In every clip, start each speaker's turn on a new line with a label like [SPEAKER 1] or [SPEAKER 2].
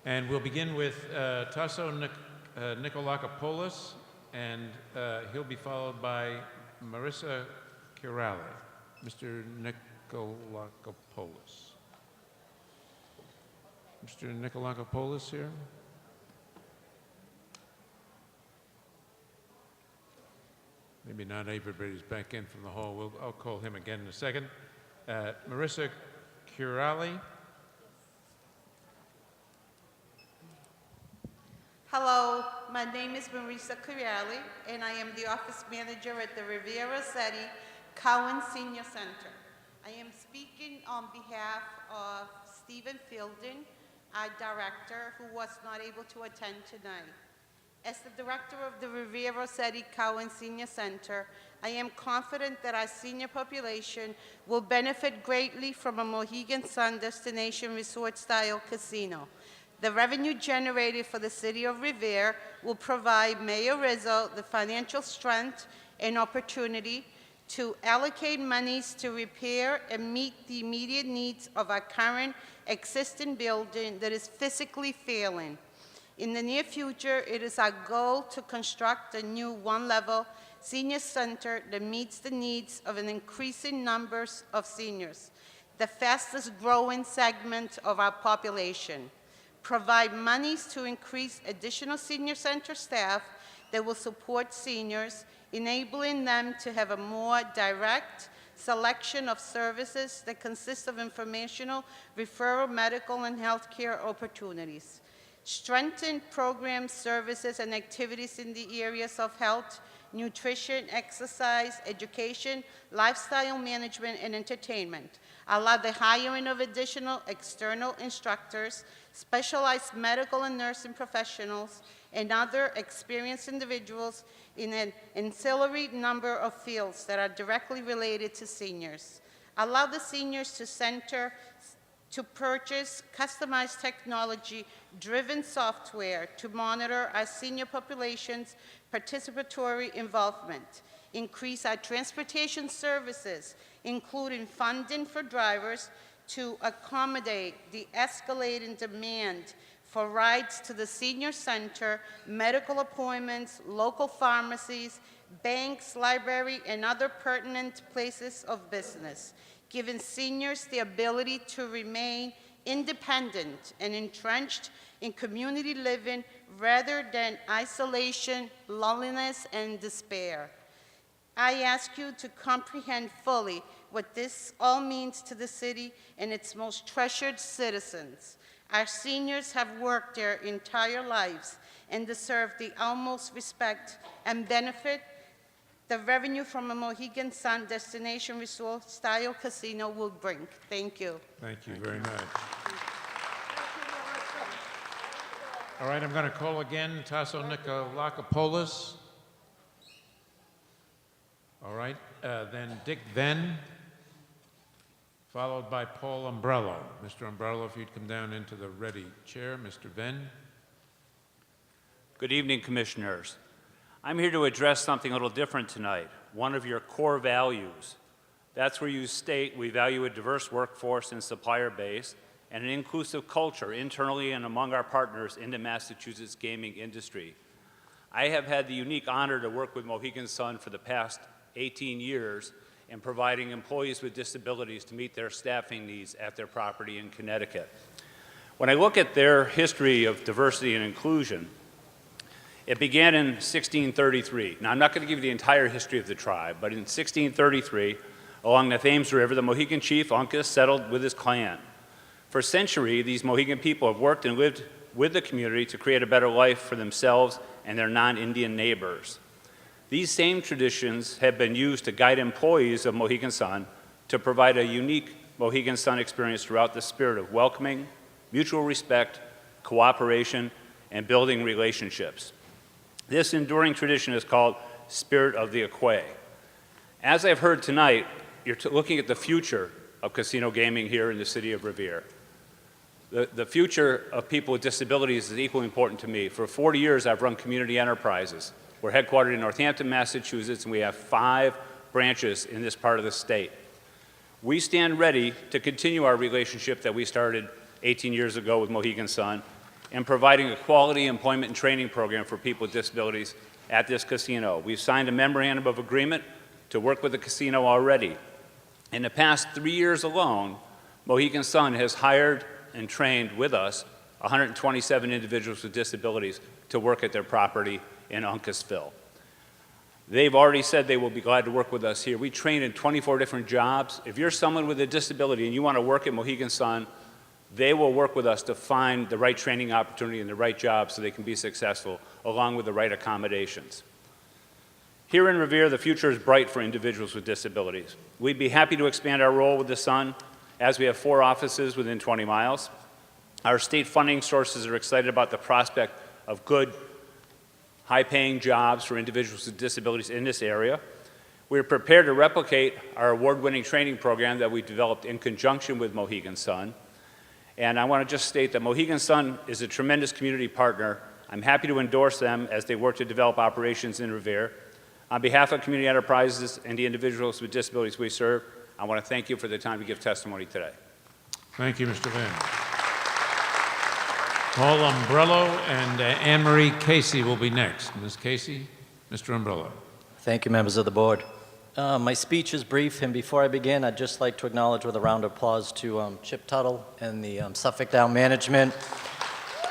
[SPEAKER 1] And we'll begin with Tasso Nikolakopoulos, and he'll be followed by Marissa Curale. Mr. Nikolakopoulos. Mr. Nikolakopoulos here? Maybe not everybody's back in from the hall. I'll call him again in a second. Marissa Curale.
[SPEAKER 2] Hello, my name is Marisa Curale, and I am the office manager at the Revere Cowan Senior Center. I am speaking on behalf of Stephen Fielden, our director, who was not able to attend tonight. As the director of the Revere Cowan Senior Center, I am confident that our senior population will benefit greatly from a Mohegan Sun destination resort-style casino. The revenue generated for the city of Revere will provide Mayor Rizzo the financial strength and opportunity to allocate monies to repair and meet the immediate needs of our current existing building that is physically failing. In the near future, it is our goal to construct a new one-level senior center that meets the needs of an increasing numbers of seniors, the fastest growing segment of our population. Provide monies to increase additional senior center staff that will support seniors, enabling them to have a more direct selection of services that consist of informational, referral, medical, and healthcare opportunities. Strengthen programs, services, and activities in the areas of health, nutrition, exercise, education, lifestyle management, and entertainment. Allow the hiring of additional external instructors, specialized medical and nursing professionals, and other experienced individuals in an ancillary number of fields that are directly related to seniors. Allow the seniors to purchase customized technology-driven software to monitor our senior population's participatory involvement. Increase our transportation services, including funding for drivers to accommodate the escalating demand for rides to the senior center, medical appointments, local pharmacies, banks, library, and other pertinent places of business, giving seniors the ability to remain independent and entrenched in community living rather than isolation, loneliness, and despair. I ask you to comprehend fully what this all means to the city and its most treasured citizens. Our seniors have worked their entire lives and deserve the utmost respect and benefit the revenue from a Mohegan Sun destination resort-style casino will bring. Thank you.
[SPEAKER 1] Thank you very much. All right, I'm going to call again Tasso Nikolakopoulos. All right, then Dick Venn, followed by Paul Umbrello. Mr. Umbrello, if you'd come down into the ready chair. Mr. Venn.
[SPEAKER 3] Good evening, Commissioners. I'm here to address something a little different tonight, one of your core values. That's where you state we value a diverse workforce and supplier base and an inclusive culture internally and among our partners in the Massachusetts gaming industry. I have had the unique honor to work with Mohegan Sun for the past 18 years in providing employees with disabilities to meet their staffing needs at their property in Connecticut. When I look at their history of diversity and inclusion, it began in 1633. Now, I'm not going to give you the entire history of the tribe, but in 1633, along the Thames River, the Mohegan chief, Uncas, settled with his clan. For a century, these Mohegan people have worked and lived with the community to create a better life for themselves and their non-Indian neighbors. These same traditions have been used to guide employees of Mohegan Sun to provide a unique Mohegan Sun experience throughout the spirit of welcoming, mutual respect, cooperation, and building relationships. This enduring tradition is called Spirit of the Aquay. As I've heard tonight, you're looking at the future of casino gaming here in the city of Revere. The future of people with disabilities is equally important to me. For 40 years, I've run community enterprises. We're headquartered in Northampton, Massachusetts, and we have 5 branches in this part of the state. We stand ready to continue our relationship that we started 18 years ago with Mohegan Sun and providing a quality employment and training program for people with disabilities at this casino. We've signed a memorandum of agreement to work with the casino already. In the past 3 years alone, Mohegan Sun has hired and trained with us 127 individuals with disabilities to work at their property in Uncasville. They've already said they will be glad to work with us here. We train in 24 different jobs. If you're someone with a disability and you want to work at Mohegan Sun, they will work with us to find the right training opportunity and the right job so they can be successful, along with the right accommodations. Here in Revere, the future is bright for individuals with disabilities. We'd be happy to expand our role with the Sun, as we have 4 offices within 20 miles. Our state funding sources are excited about the prospect of good, high-paying jobs for individuals with disabilities in this area. We're prepared to replicate our award-winning training program that we developed in conjunction with Mohegan Sun. And I want to just state that Mohegan Sun is a tremendous community partner. I'm happy to endorse them as they work to develop operations in Revere. On behalf of community enterprises and the individuals with disabilities we serve, I want to thank you for the time to give testimony today.
[SPEAKER 1] Thank you, Mr. Van. Paul Umbrello and Anne Marie Casey will be next. Ms. Casey, Mr. Umbrello.
[SPEAKER 4] Thank you, members of the board. My speech is brief, and before I begin, I'd just like to acknowledge with a round of applause to Chip Tuttle and the Suffolk Down Management.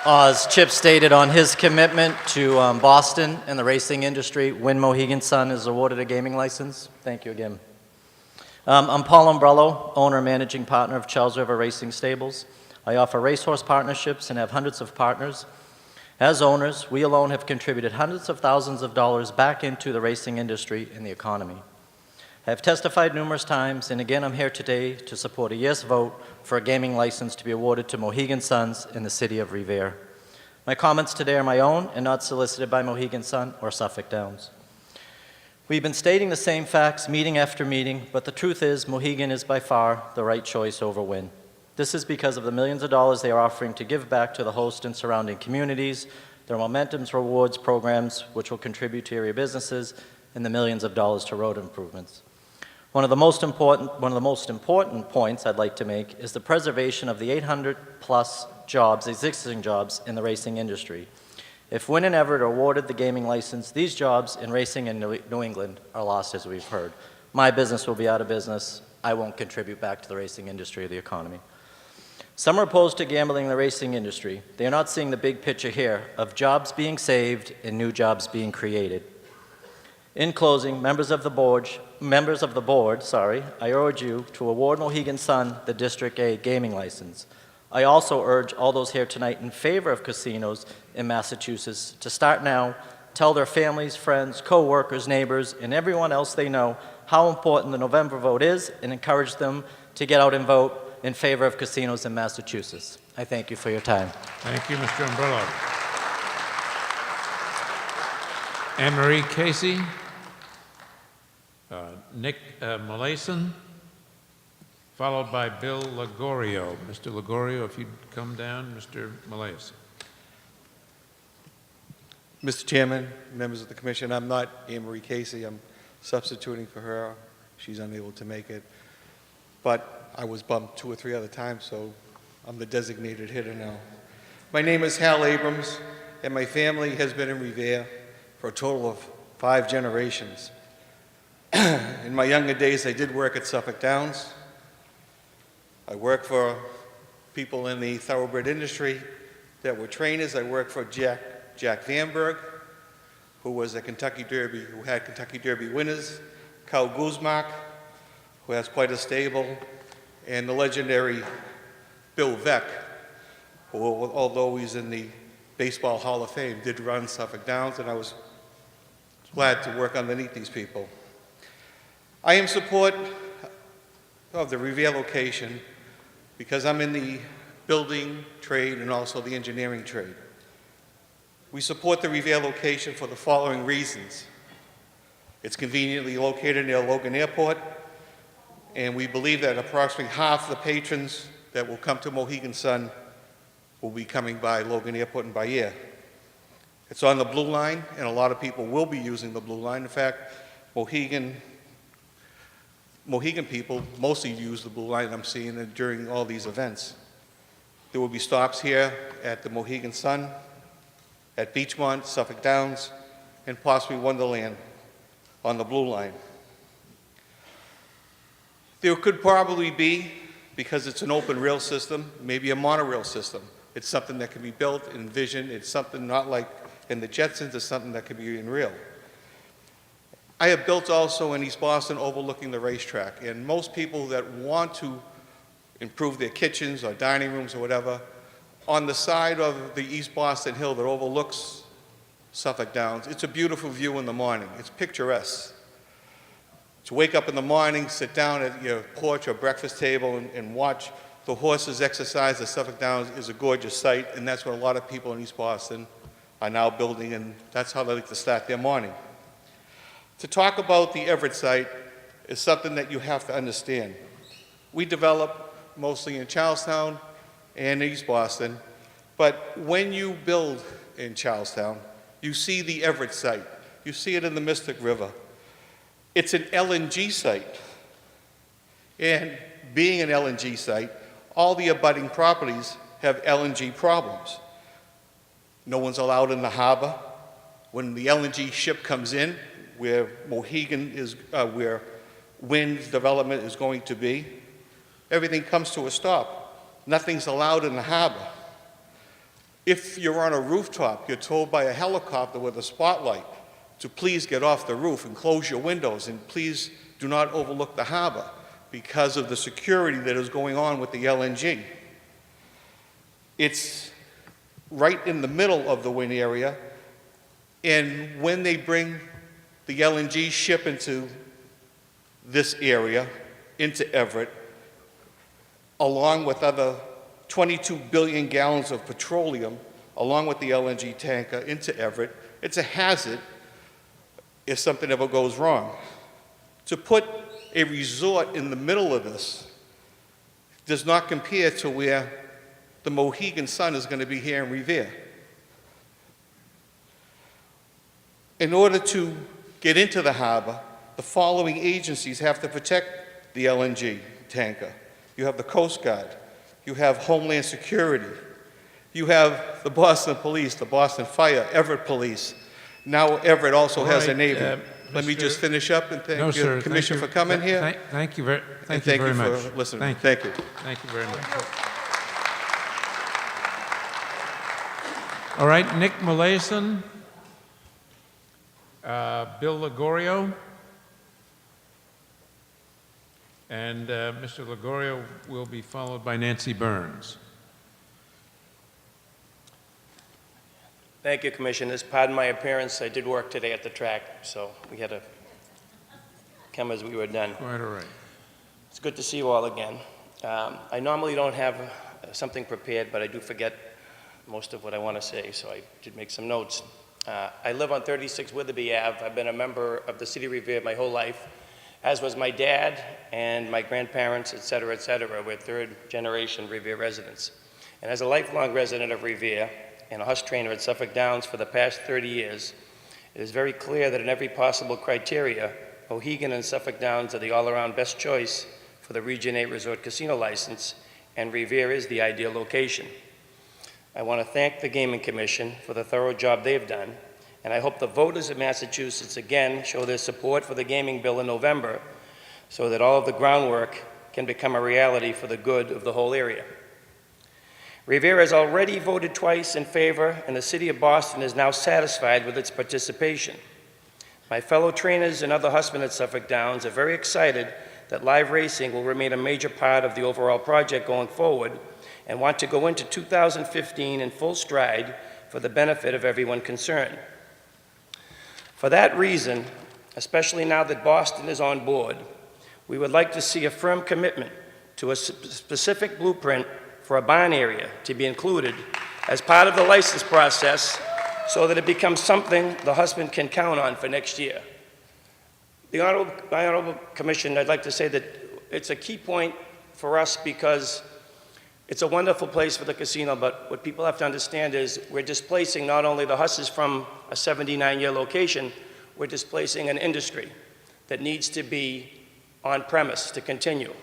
[SPEAKER 4] As Chip stated on his commitment to Boston and the racing industry, when Mohegan Sun is awarded a gaming license. Thank you again. I'm Paul Umbrello, owner and managing partner of Charles River Racing Stables. I offer racehorse partnerships and have hundreds of partners. As owners, we alone have contributed hundreds of thousands of dollars back into the racing industry and the economy. I have testified numerous times, and again I'm here today to support a yes vote for a gaming license to be awarded to Mohegan Suns in the city of Revere. My comments today are my own and not solicited by Mohegan Sun or Suffolk Downs. We've been stating the same facts meeting after meeting, but the truth is Mohegan is by far the right choice over Wynn. This is because of the millions of dollars they are offering to give back to the host and surrounding communities, their Momentum's rewards programs, which will contribute to area businesses, and the millions of dollars to road improvements. One of the most important points I'd like to make is the preservation of the 800-plus jobs, existing jobs, in the racing industry. If Wynn and Everett are awarded the gaming license, these jobs in racing in New England are lost, as we've heard. My business will be out of business. I won't contribute back to the racing industry or the economy. Some are opposed to gambling in the racing industry. They are not seeing the big picture here of jobs being saved and new jobs being created. In closing, members of the board, I urge you to award Mohegan Sun the District A gaming license. I also urge all those here tonight in favor of casinos in Massachusetts to start now, tell their families, friends, co-workers, neighbors, and everyone else they know how important the November vote is, and encourage them to get out and vote in favor of casinos in Massachusetts. I thank you for your time.
[SPEAKER 1] Thank you, Mr. Umbrello. Anne Marie Casey, Nick Malason, followed by Bill Lagorio. Mr. Lagorio, if you'd come down, Mr. Malason.
[SPEAKER 5] Mr. Chairman, members of the commission, I'm not Anne Marie Casey. I'm substituting for her. She's unable to make it. But I was bumped 2 or 3 other times, so I'm the designated hitter now. My name is Hal Abrams, and my family has been in Revere for a total of 5 generations. In my younger days, I did work at Suffolk Downs. I worked for people in the thoroughbred industry that were trainers. I worked for Jack Vanberg, who was a Kentucky Derby, who had Kentucky Derby winners, Cal Guzmak, who has quite a stable, and the legendary Bill Veck, who, although he's in the Baseball Hall of Fame, did run Suffolk Downs, and I was glad to work underneath these people. I am in support of the Revere location because I'm in the building trade and also the engineering trade. We support the Revere location for the following reasons. It's conveniently located near Logan Airport, and we believe that approximately half the patrons that will come to Mohegan Sun will be coming by Logan Airport and by air. It's on the Blue Line, and a lot of people will be using the Blue Line. In fact, Mohegan people mostly use the Blue Line I'm seeing during all these events. There will be stops here at the Mohegan Sun, at Beachmont, Suffolk Downs, and possibly Wonderland on the Blue Line. There could probably be, because it's an open rail system, maybe a monorail system. It's something that can be built, envisioned. It's something not like in the Jetsons, it's something that could be in rail. I have built also in East Boston overlooking the racetrack, and most people that want to improve their kitchens or dining rooms or whatever, on the side of the East Boston Hill that overlooks Suffolk Downs, it's a beautiful view in the morning. It's picturesque. To wake up in the morning, sit down at your porch or breakfast table and watch the horses exercise at Suffolk Downs is a gorgeous sight, and that's what a lot of people in East Boston are now building, and that's how they like to start their morning. To talk about the Everett site is something that you have to understand. We develop mostly in Charlestown and East Boston, but when you build in Charlestown, you see the Everett site. You see it in the Mystic River. It's an LNG site. And being an LNG site, all the abutting properties have LNG problems. No one's allowed in the harbor. When the LNG ship comes in, where Mohegan is, where wind development is going to be, everything comes to a stop. Nothing's allowed in the harbor. If you're on a rooftop, you're told by a helicopter with a spotlight to please get off the roof and close your windows and please do not overlook the harbor because of the security that is going on with the LNG. It's right in the middle of the wind area, and when they bring the LNG ship into this area, into Everett, along with other 22 billion gallons of petroleum, along with the LNG tanker into Everett, it's a hazard if something ever goes wrong. To put a resort in the middle of this does not compare to where the Mohegan Sun is going to be here in Revere. In order to get into the harbor, the following agencies have to protect the LNG tanker. You have the Coast Guard, you have Homeland Security, you have the Boston Police, the Boston Fire, Everett Police. Now Everett also
[SPEAKER 1] All
[SPEAKER 5] has a
[SPEAKER 1] right,
[SPEAKER 5] Navy. Let me
[SPEAKER 1] Mr.
[SPEAKER 5] just finish up and thank
[SPEAKER 1] No,
[SPEAKER 5] the
[SPEAKER 1] sir.
[SPEAKER 5] Commission
[SPEAKER 1] Thank
[SPEAKER 5] for
[SPEAKER 1] you.
[SPEAKER 5] coming here.
[SPEAKER 1] Thank you very,
[SPEAKER 5] And
[SPEAKER 1] thank you very much.
[SPEAKER 5] for listening.
[SPEAKER 1] Thank you.
[SPEAKER 5] Thank you.
[SPEAKER 1] Thank you very much. All right, Nick Molason, Bill Ligorio, and Mr. Ligorio will be followed by Nancy Burns.
[SPEAKER 6] Thank you, Commissioners. Pardon my appearance. I did work today at the track, so we had to come as we were done.
[SPEAKER 1] Quite all right.
[SPEAKER 6] It's good to see you all again. I normally don't have something prepared, but I do forget most of what I want to say, so I did make some notes. I live on 36 Witherby Ave. I've been a member of the City of Revere my whole life, as was my dad and my grandparents, et cetera, et cetera. We're third-generation Revere residents. And as a lifelong resident of Revere and a horse trainer at Suffolk Downs for the past 30 years, it is very clear that in every possible criteria, Mohegan and Suffolk Downs are the all-around best choice for the Region 8 Resort Casino license, and Revere is the ideal location. I want to thank the Gaming Commission for the thorough job they've done, and I hope the voters of Massachusetts again show their support for the gaming bill in November so that all of the groundwork can become a reality for the good of the whole area. Revere has already voted twice in favor, and the City of Boston is now satisfied with its participation. My fellow trainers and other horsemen at Suffolk Downs are very excited that live racing will remain a major part of the overall project going forward and want to go into 2015 in full stride for the benefit of everyone concerned. For that reason, especially now that Boston is on board, we would like to see a firm commitment to a specific blueprint for a barn area to be included as part of the license process so that it becomes something the husband can count on for next year. The Honorable Commission, I'd like to say that it's a key point for us because it's a wonderful place for the casino, but what people have to understand is we're displacing not only the horses from a 79-year location, we're displacing an industry that needs to be on premise to continue.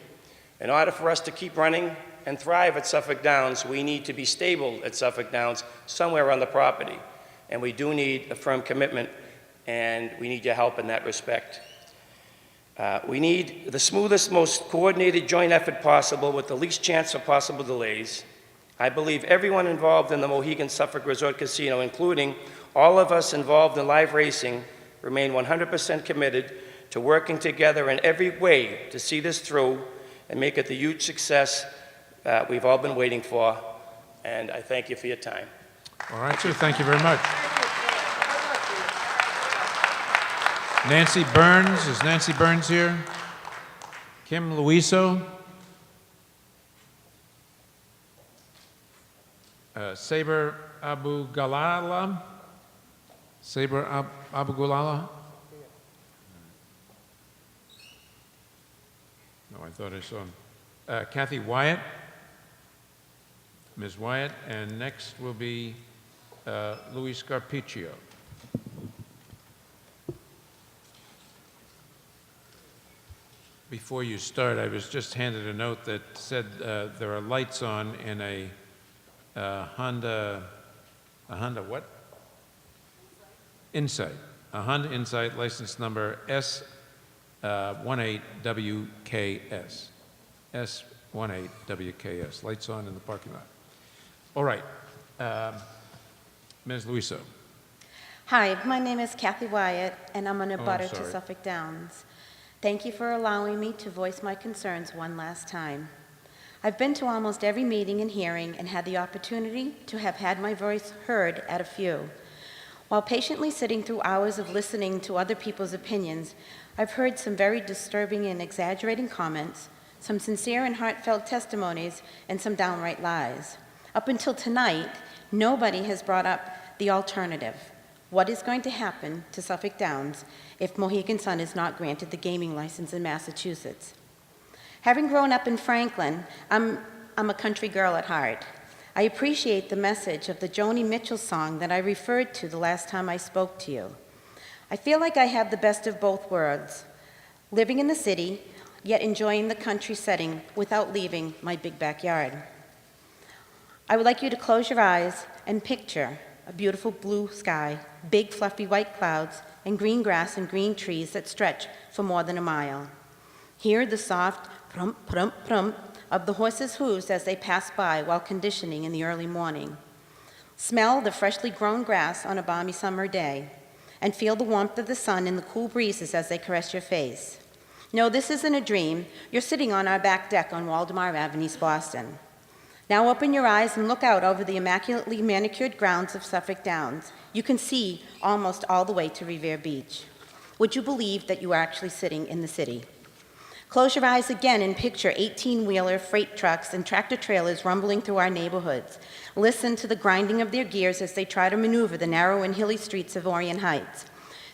[SPEAKER 6] In order for us to keep running and thrive at Suffolk Downs, we need to be stable at Suffolk Downs somewhere on the property. And we do need a firm commitment, and we need your help in that respect. We need the smoothest, most coordinated joint effort possible with the least chance for possible delays. I believe everyone involved in the Mohegan Suffolk Resort Casino, including all of us involved in live racing, remain 100% committed to working together in every way to see this through and make it the huge success we've all been waiting for. And I thank you for your time.
[SPEAKER 1] All right, sir, thank you very much. Nancy Burns, is Nancy Burns here? Kim Luiso? Saber Abu Galala? Saber Abu Galala? No, I thought I saw him. Kathy Wyatt? Ms. Wyatt, and next will be Luis Scarpiccio. Before you start, I was just handed a note that said there are lights on in a Honda what? Insight. A Honda Insight license number S18WKS. S18WKS. Lights on in the parking lot. All right. Ms. Luiso.
[SPEAKER 7] Hi, my name is Kathy Wyatt, and I'm an abutter to
[SPEAKER 1] sorry.
[SPEAKER 7] Suffolk Downs. Thank you for allowing me to voice my concerns one last time. I've been to almost every meeting and hearing and had the opportunity to have had my voice heard at a few. While patiently sitting through hours of listening to other people's opinions, I've heard some very disturbing and exaggerating comments, some sincere and heartfelt testimonies, and some downright lies. Up until tonight, nobody has brought up the alternative. What is going to happen to Suffolk Downs if Mohegan Sun is not granted the gaming license in Massachusetts? Having grown up in Franklin, I'm a country girl at heart. I appreciate the message of the Joni Mitchell song that I referred to the last time I spoke to you. I feel like I have the best of both worlds, living in the city, yet enjoying the country setting without leaving my big backyard. I would like you to close your eyes and picture a beautiful blue sky, big fluffy white clouds, and green grass and green trees that stretch for more than a mile. Hear the soft prump, prump, prump of the horses' hooves as they pass by while conditioning in the early morning. Smell the freshly grown grass on a balmy summer day, and feel the warmth of the sun and the cool breezes as they caress your face. No, this isn't a dream. You're sitting on our back deck on Waldemar Avenue, East Boston. Now open your eyes and look out over the immaculately manicured grounds of Suffolk Downs. You can see almost all the way to Revere Beach. Would you believe that you are actually sitting in the city? Close your eyes again and picture 18-wheeler freight trucks and tractor-trailers rumbling through our neighborhoods. Listen to the grinding of their gears as they try to maneuver the narrow and hilly streets of Orion Heights.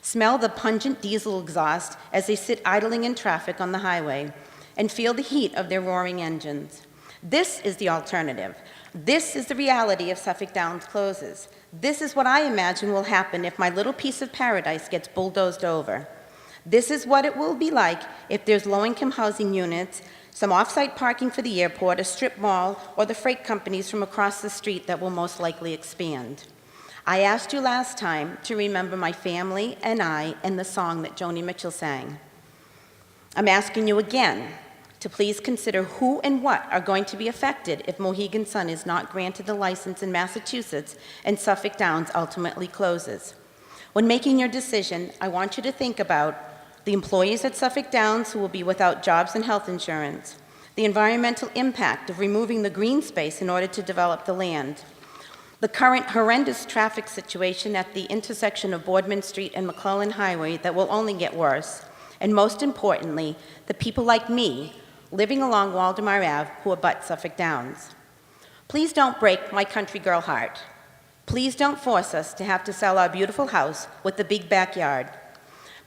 [SPEAKER 7] Smell the pungent diesel exhaust as they sit idling in traffic on the highway, and feel the heat of their roaring engines. This is the alternative. This is the reality if Suffolk Downs closes. This is what I imagine will happen if my little piece of paradise gets bulldozed over. This is what it will be like if there's low-income housing units, some off-site parking for the airport, a strip mall, or the freight companies from across the street that will most likely expand. I asked you last time to remember my family and I and the song that Joni Mitchell sang. I'm asking you again to please consider who and what are going to be affected if Mohegan Sun is not granted the license in Massachusetts and Suffolk Downs ultimately closes. When making your decision, I want you to think about the employees at Suffolk Downs who will be without jobs and health insurance, the environmental impact of removing the green space in order to develop the land, the current horrendous traffic situation at the intersection of Boardman Street and McClellan Highway that will only get worse, and most importantly, the people like me living along Waldemar Ave who abut Suffolk Downs. Please don't break my country girl heart. Please don't force us to have to sell our beautiful house with the big backyard.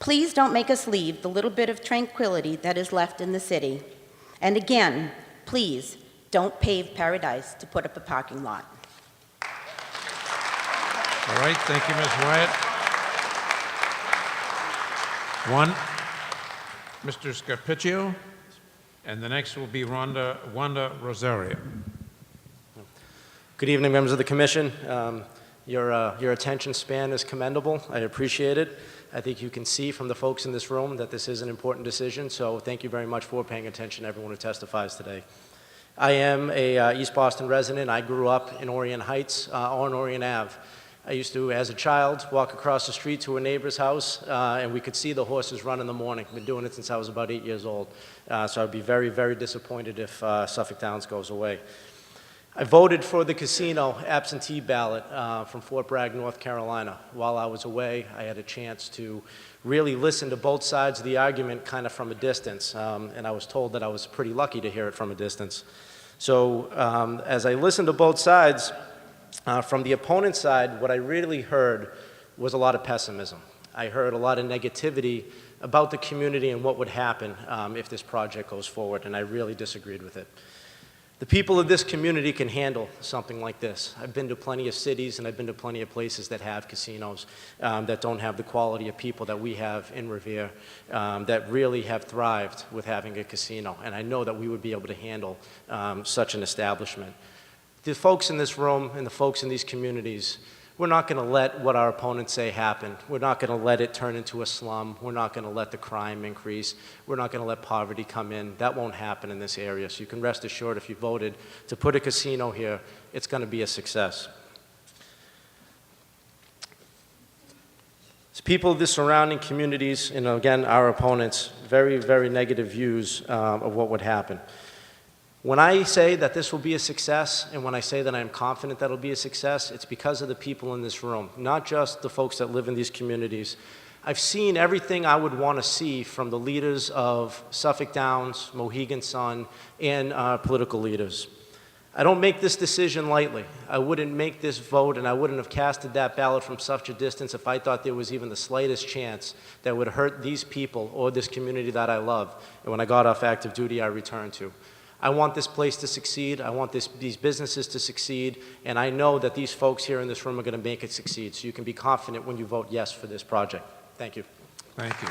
[SPEAKER 7] Please don't make us leave the little bit of tranquility that is left in the city. And again, please don't pave paradise to put up a parking lot.
[SPEAKER 1] All right, thank you, Ms. Wyatt. One, Mr. Scarpiccio. And the next will be Wanda Rosario.
[SPEAKER 8] Good evening, members of the commission. Your attention span is commendable. I appreciate it. I think you can see from the folks in this room that this is an important decision, so thank you very much for paying attention to everyone who testifies today. I am a East Boston resident. I grew up in Orient Heights on Orient Ave. I used to, as a child, walk across the street to a neighbor's house, and we could see the horses run in the morning. I've been doing it since I was about 8 years old, so I'd be very, very disappointed if Suffolk Downs goes away. I voted for the casino absentee ballot from Fort Bragg, North Carolina. While I was away, I had a chance to really listen to both sides of the argument kind of from a distance, and I was told that I was pretty lucky to hear it from a distance. So as I listened to both sides, from the opponent's side, what I really heard was a lot of pessimism. I heard a lot of negativity about the community and what would happen if this project goes forward, and I really disagreed with it. The people of this community can handle something like this. I've been to plenty of cities and I've been to plenty of places that have casinos that don't have the quality of people that we have in Revere that really have thrived with having a casino. And I know that we would be able to handle such an establishment. The folks in this room and the folks in these communities, we're not going to let what our opponents say happen. We're not going to let it turn into a slum. We're not going to let the crime increase. We're not going to let poverty come in. That won't happen in this area. So you can rest assured if you voted to put a casino here, it's going to be a success. As people of the surrounding communities, and again, our opponents, very, very negative views of what would happen. When I say that this will be a success, and when I say that I'm confident that it'll be a success, it's because of the people in this room, not just the folks that live in these communities. I've seen everything I would want to see from the leaders of Suffolk Downs, Mohegan Sun, and political leaders. I don't make this decision lightly. I wouldn't make this vote, and I wouldn't have casted that ballot from such a distance if I thought there was even the slightest chance that would hurt these people or this community that I love, and when I got off active duty, I returned to. I want this place to succeed. I want these businesses to succeed. And I know that these folks here in this room are going to make it succeed. So you can be confident when you vote yes for this project. Thank you.
[SPEAKER 1] Thank you.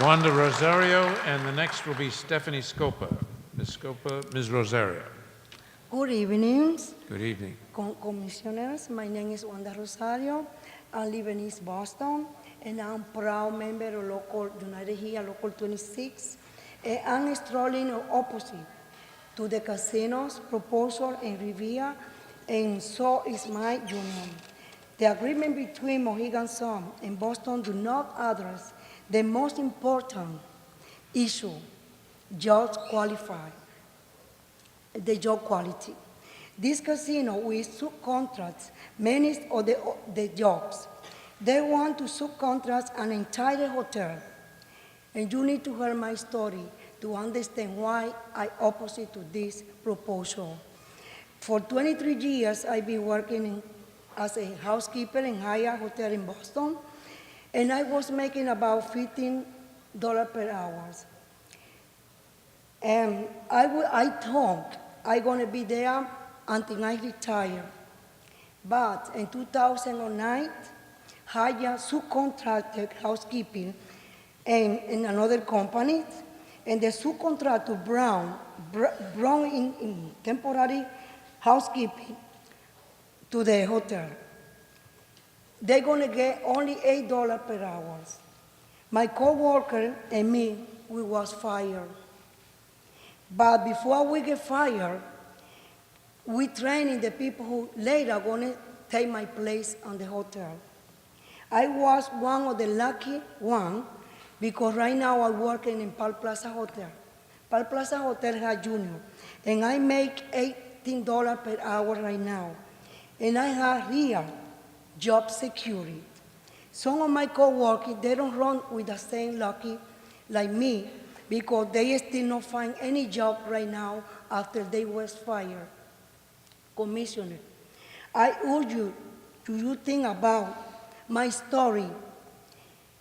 [SPEAKER 1] Wanda Rosario, and the next will be Stephanie Scopa. Ms. Scopa, Ms. Rosario.
[SPEAKER 9] Good evening,
[SPEAKER 1] Good evening.
[SPEAKER 9] commissioners. My name is Wanda Rosario. I live in East Boston, and I'm a proud member of local United here, Local 26. And I'm strongly opposite to the casino's proposal in Revere, and so is my union. The agreement between Mohegan Sun and Boston do not address the most important issue, job quality. This casino will subcontract many of the jobs. They want to subcontract an entire hotel. And you need to hear my story to understand why I opposite to this proposal. For 23 years, I've been working as a housekeeper in Hyatt Hotel in Boston, and I was making about $15 per hour. And I thought I'm gonna be there until I retire. But in 2009, Hyatt subcontracted housekeeping in another company, and the subcontractor brought in temporary housekeeping to the hotel. They're gonna get only $8 per hour. My coworker and me, we was fired. But before we get fired, we training the people who later gonna take my place on the hotel. I was one of the lucky ones because right now I'm working in Park Plaza Hotel. Park Plaza Hotel has junior, and I make $18 per hour right now. And I have real job security. Some of my coworkers, they don't run with the same lucky like me because they still not find any job right now after they was fired. Commissioner, I urge you to think about my story.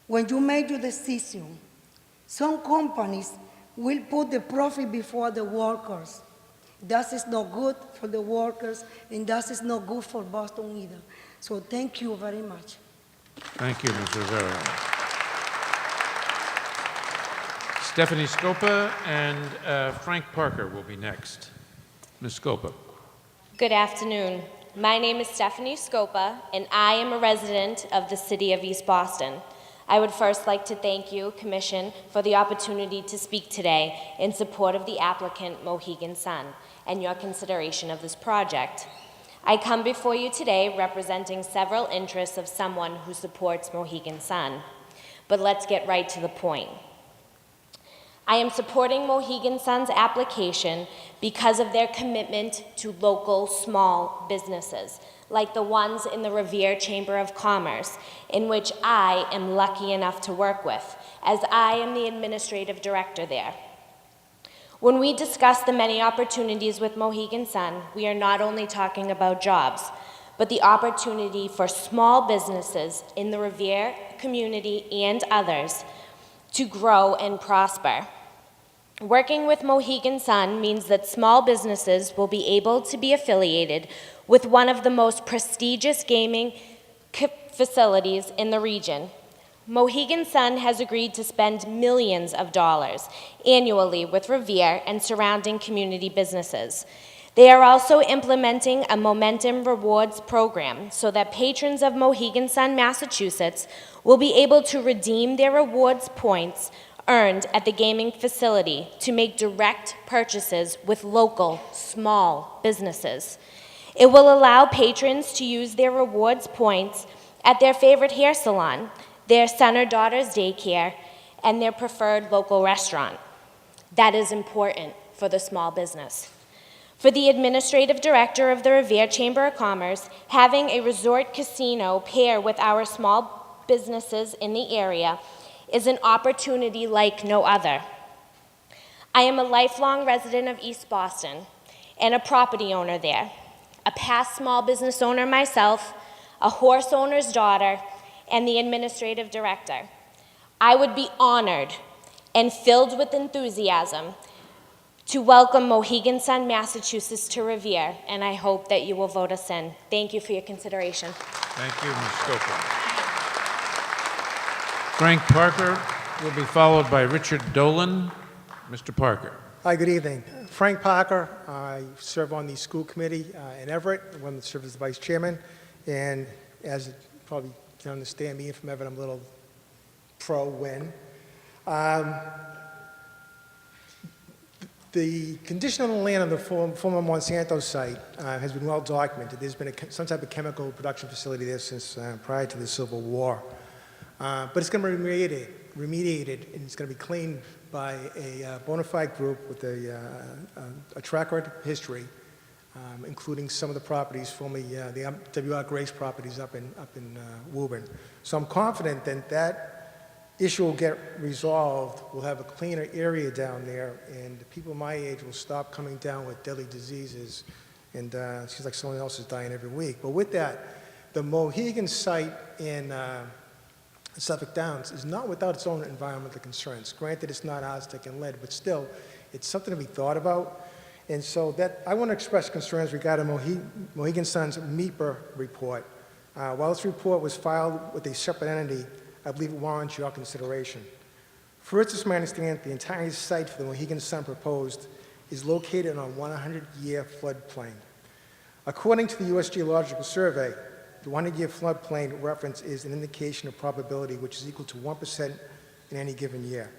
[SPEAKER 9] When you make your decision, some companies will put the profit before the workers. That is not good for the workers, and that is not good for Boston either. So thank you very much.
[SPEAKER 1] Thank you, Ms. Rivera. Stephanie Scopa and Frank Parker will be next. Ms. Scopa.
[SPEAKER 10] Good afternoon. My name is Stephanie Scopa, and I am a resident of the city of East Boston. I would first like to thank you, Commission, for the opportunity to speak today in support of the applicant Mohegan Sun and your consideration of this project. I come before you today representing several interests of someone who supports Mohegan Sun. But let's get right to the point. I am supporting Mohegan Sun's application because of their commitment to local small businesses, like the ones in the Revere Chamber of Commerce, in which I am lucky enough to work with, as I am the administrative director there. When we discuss the many opportunities with Mohegan Sun, we are not only talking about jobs, but the opportunity for small businesses in the Revere community and others to grow and prosper. Working with Mohegan Sun means that small businesses will be able to be affiliated with one of the most prestigious gaming facilities in the region. Mohegan Sun has agreed to spend millions of dollars annually with Revere and surrounding community businesses. They are also implementing a Momentum Rewards program so that patrons of Mohegan Sun, Massachusetts will be able to redeem their rewards points earned at the gaming facility to make direct purchases with local small businesses. It will allow patrons to use their rewards points at their favorite hair salon, their son or daughter's daycare, and their preferred local restaurant. That is important for the small business. For the administrative director of the Revere Chamber of Commerce, having a resort casino pair with our small businesses in the area is an opportunity like no other. I am a lifelong resident of East Boston and a property owner there, a past small business owner myself, a horse owner's daughter, and the administrative director. I would be honored and filled with enthusiasm to welcome Mohegan Sun, Massachusetts to Revere, and I hope that you will vote us in. Thank you for your consideration.
[SPEAKER 1] Thank you, Ms. Scopa. Frank Parker will be followed by Richard Dolan. Mr. Parker.
[SPEAKER 11] Hi, good evening. Frank Parker. I serve on the school committee in Everett, one that serves as the vice chairman. And as you probably can understand, me from Everett, I'm a little pro-win. The condition on the land on the former Monsanto site has been well documented. There's been some type of chemical production facility there since prior to the Civil War. But it's going to be remediated, and it's going to be cleaned by a bona fide group with a track record history, including some of the properties, formerly the W.R. Grace properties up in Woburn. So I'm confident that that issue will get resolved. We'll have a cleaner area down there, and people my age will stop coming down with deadly diseases, and it seems like someone else is dying every week. But with that, the Mohegan site in Suffolk Downs is not without its own environmental concerns. Granted, it's not Aztec and lead, but still, it's something to be thought about. And so that I want to express concerns regarding Mohegan Sun's MEPR report. While this report was filed with a separate entity, I believe it warrants your consideration. First, it's my understanding that the entire site for the Mohegan Sun proposed is located on a 100-year floodplain. According to the U.S. Geological Survey, the 100-year floodplain reference is an indication of probability which is equal to 1% in any given year.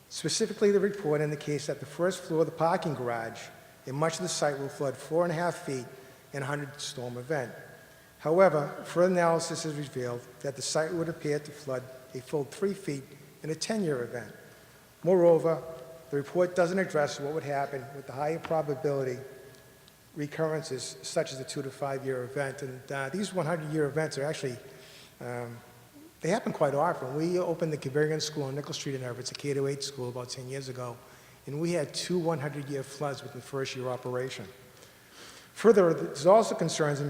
[SPEAKER 11] Specifically, the report indicates that the first floor of the parking garage and much of the site will flood 4.5 feet in a 100-storm event. However, further analysis has revealed that the site would appear to flood a full 3 feet in a 10-year event. Moreover, the report doesn't address what would happen with the higher probability recurrences such as a 2 to 5 year event. And these 100-year events are actually, they happen quite often. We opened the Kiberian School on Nickel Street in Everett. It's a K-8 school about 10 years ago. And we had 2 100-year floods within the first year operation. Further, there's also concerns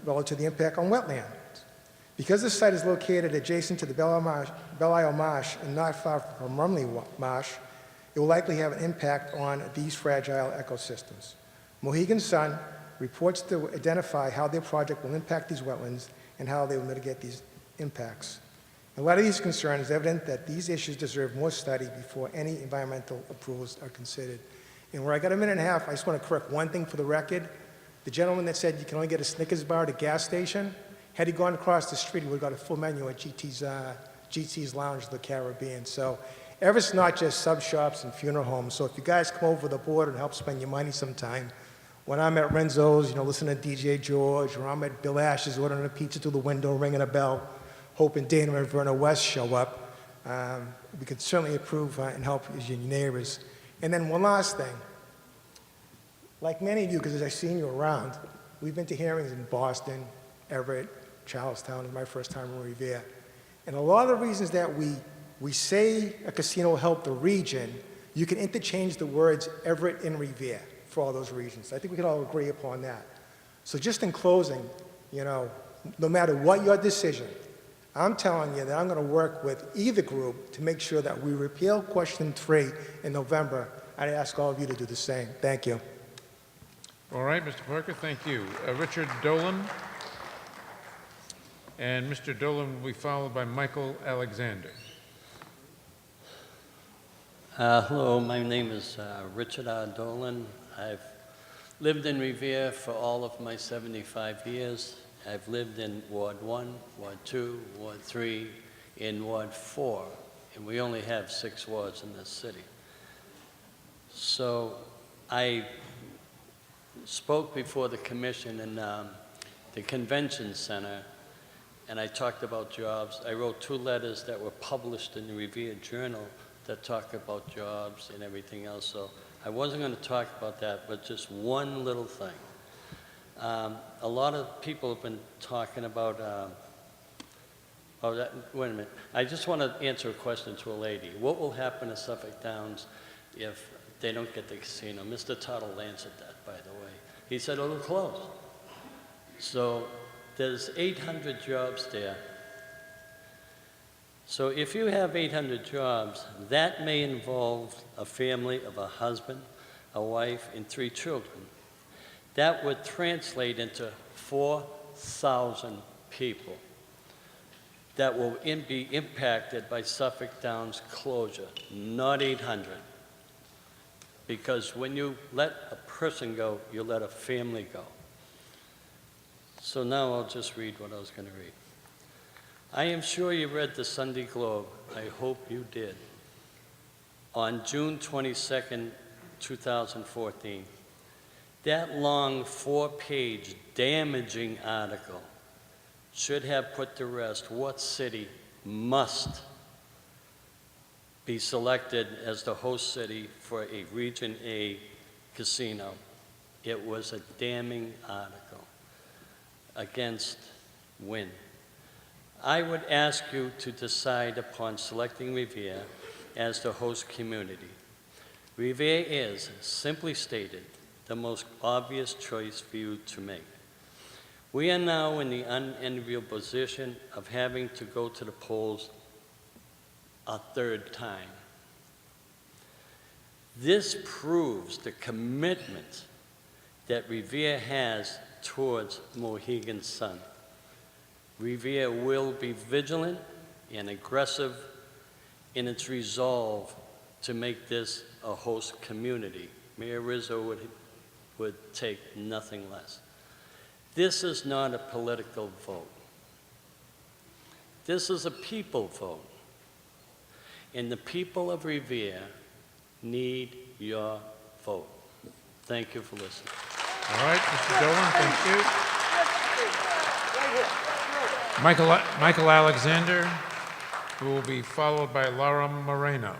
[SPEAKER 11] relative to the impact on wetlands. Because the site is located adjacent to the Belle Isle Marsh and not far from Rumley Marsh, it will likely have an impact on these fragile ecosystems. Mohegan Sun reports to identify how their project will impact these wetlands and how they will mitigate these impacts. In light of these concerns, it's evident that these issues deserve more study before any environmental approvals are considered. And where I got a minute and a half, I just want to correct one thing for the record. The gentleman that said you can only get a Snickers bar at a gas station, had he gone across the street, he would have got a full menu at GT's Lounge, the Caribbean. So Everett's not just sub shops and funeral homes. So if you guys come over the board and help spend your money sometime, when I'm at Renzo's, listening to DJ George, or I'm at Bill Ash's ordering a pizza through the window, ringing a bell, hoping Dana and Verna West show up, we could certainly approve and help your neighbors. And then one last thing. Like many of you, because as I've seen you around, we've been to hearings in Boston, Everett, Charlestown. It's my first time in Revere. And a lot of the reasons that we say a casino will help the region, you can interchange the words Everett and Revere for all those reasons. I think we can all agree upon that. So just in closing, no matter what your decision, I'm telling you that I'm going to work with either group to make sure that we repeal question 3 in November. I'd ask all of you to do the same. Thank you.
[SPEAKER 1] All right, Mr. Parker, thank you. Richard Dolan. And Mr. Dolan will be followed by Michael Alexander.
[SPEAKER 12] Hello, my name is Richard R. Dolan. I've lived in Revere for all of my 75 years. I've lived in Ward 1, Ward 2, Ward 3, and Ward 4, and we only have 6 wards in this city. So I spoke before the commission in the convention center, and I talked about jobs. I wrote 2 letters that were published in the Revere Journal that talk about jobs and everything else. So I wasn't going to talk about that, but just one little thing. A lot of people have been talking about, wait a minute. I just want to answer a question to a lady. What will happen to Suffolk Downs if they don't get the casino? Mr. Tuttle answered that, by the way. He said it'll close. So there's 800 jobs there. So if you have 800 jobs, that may involve a family of a husband, a wife, and 3 children. That would translate into 4,000 people that will be impacted by Suffolk Downs closure, not 800. Because when you let a person go, you let a family go. So now I'll just read what I was going to read. I am sure you read the Sunday Globe. I hope you did. On June 22nd, 2014, that long 4-page damaging article should have put to rest what city must be selected as the host city for a Region A casino. It was a damning article against Wynn. I would ask you to decide upon selecting Revere as the host community. Revere is, simply stated, the most obvious choice for you to make. We are now in the unenviable position of having to go to the polls a 3rd time. This proves the commitment that Revere has towards Mohegan Sun. Revere will be vigilant and aggressive in its resolve to make this a host community. Mayor Rizzo would take nothing less. This is not a political vote. This is a people vote. And the people of Revere need your vote. Thank you for listening.
[SPEAKER 1] All right, Mr. Dolan, thank you. Michael Alexander, who will be followed by Laura Moreno.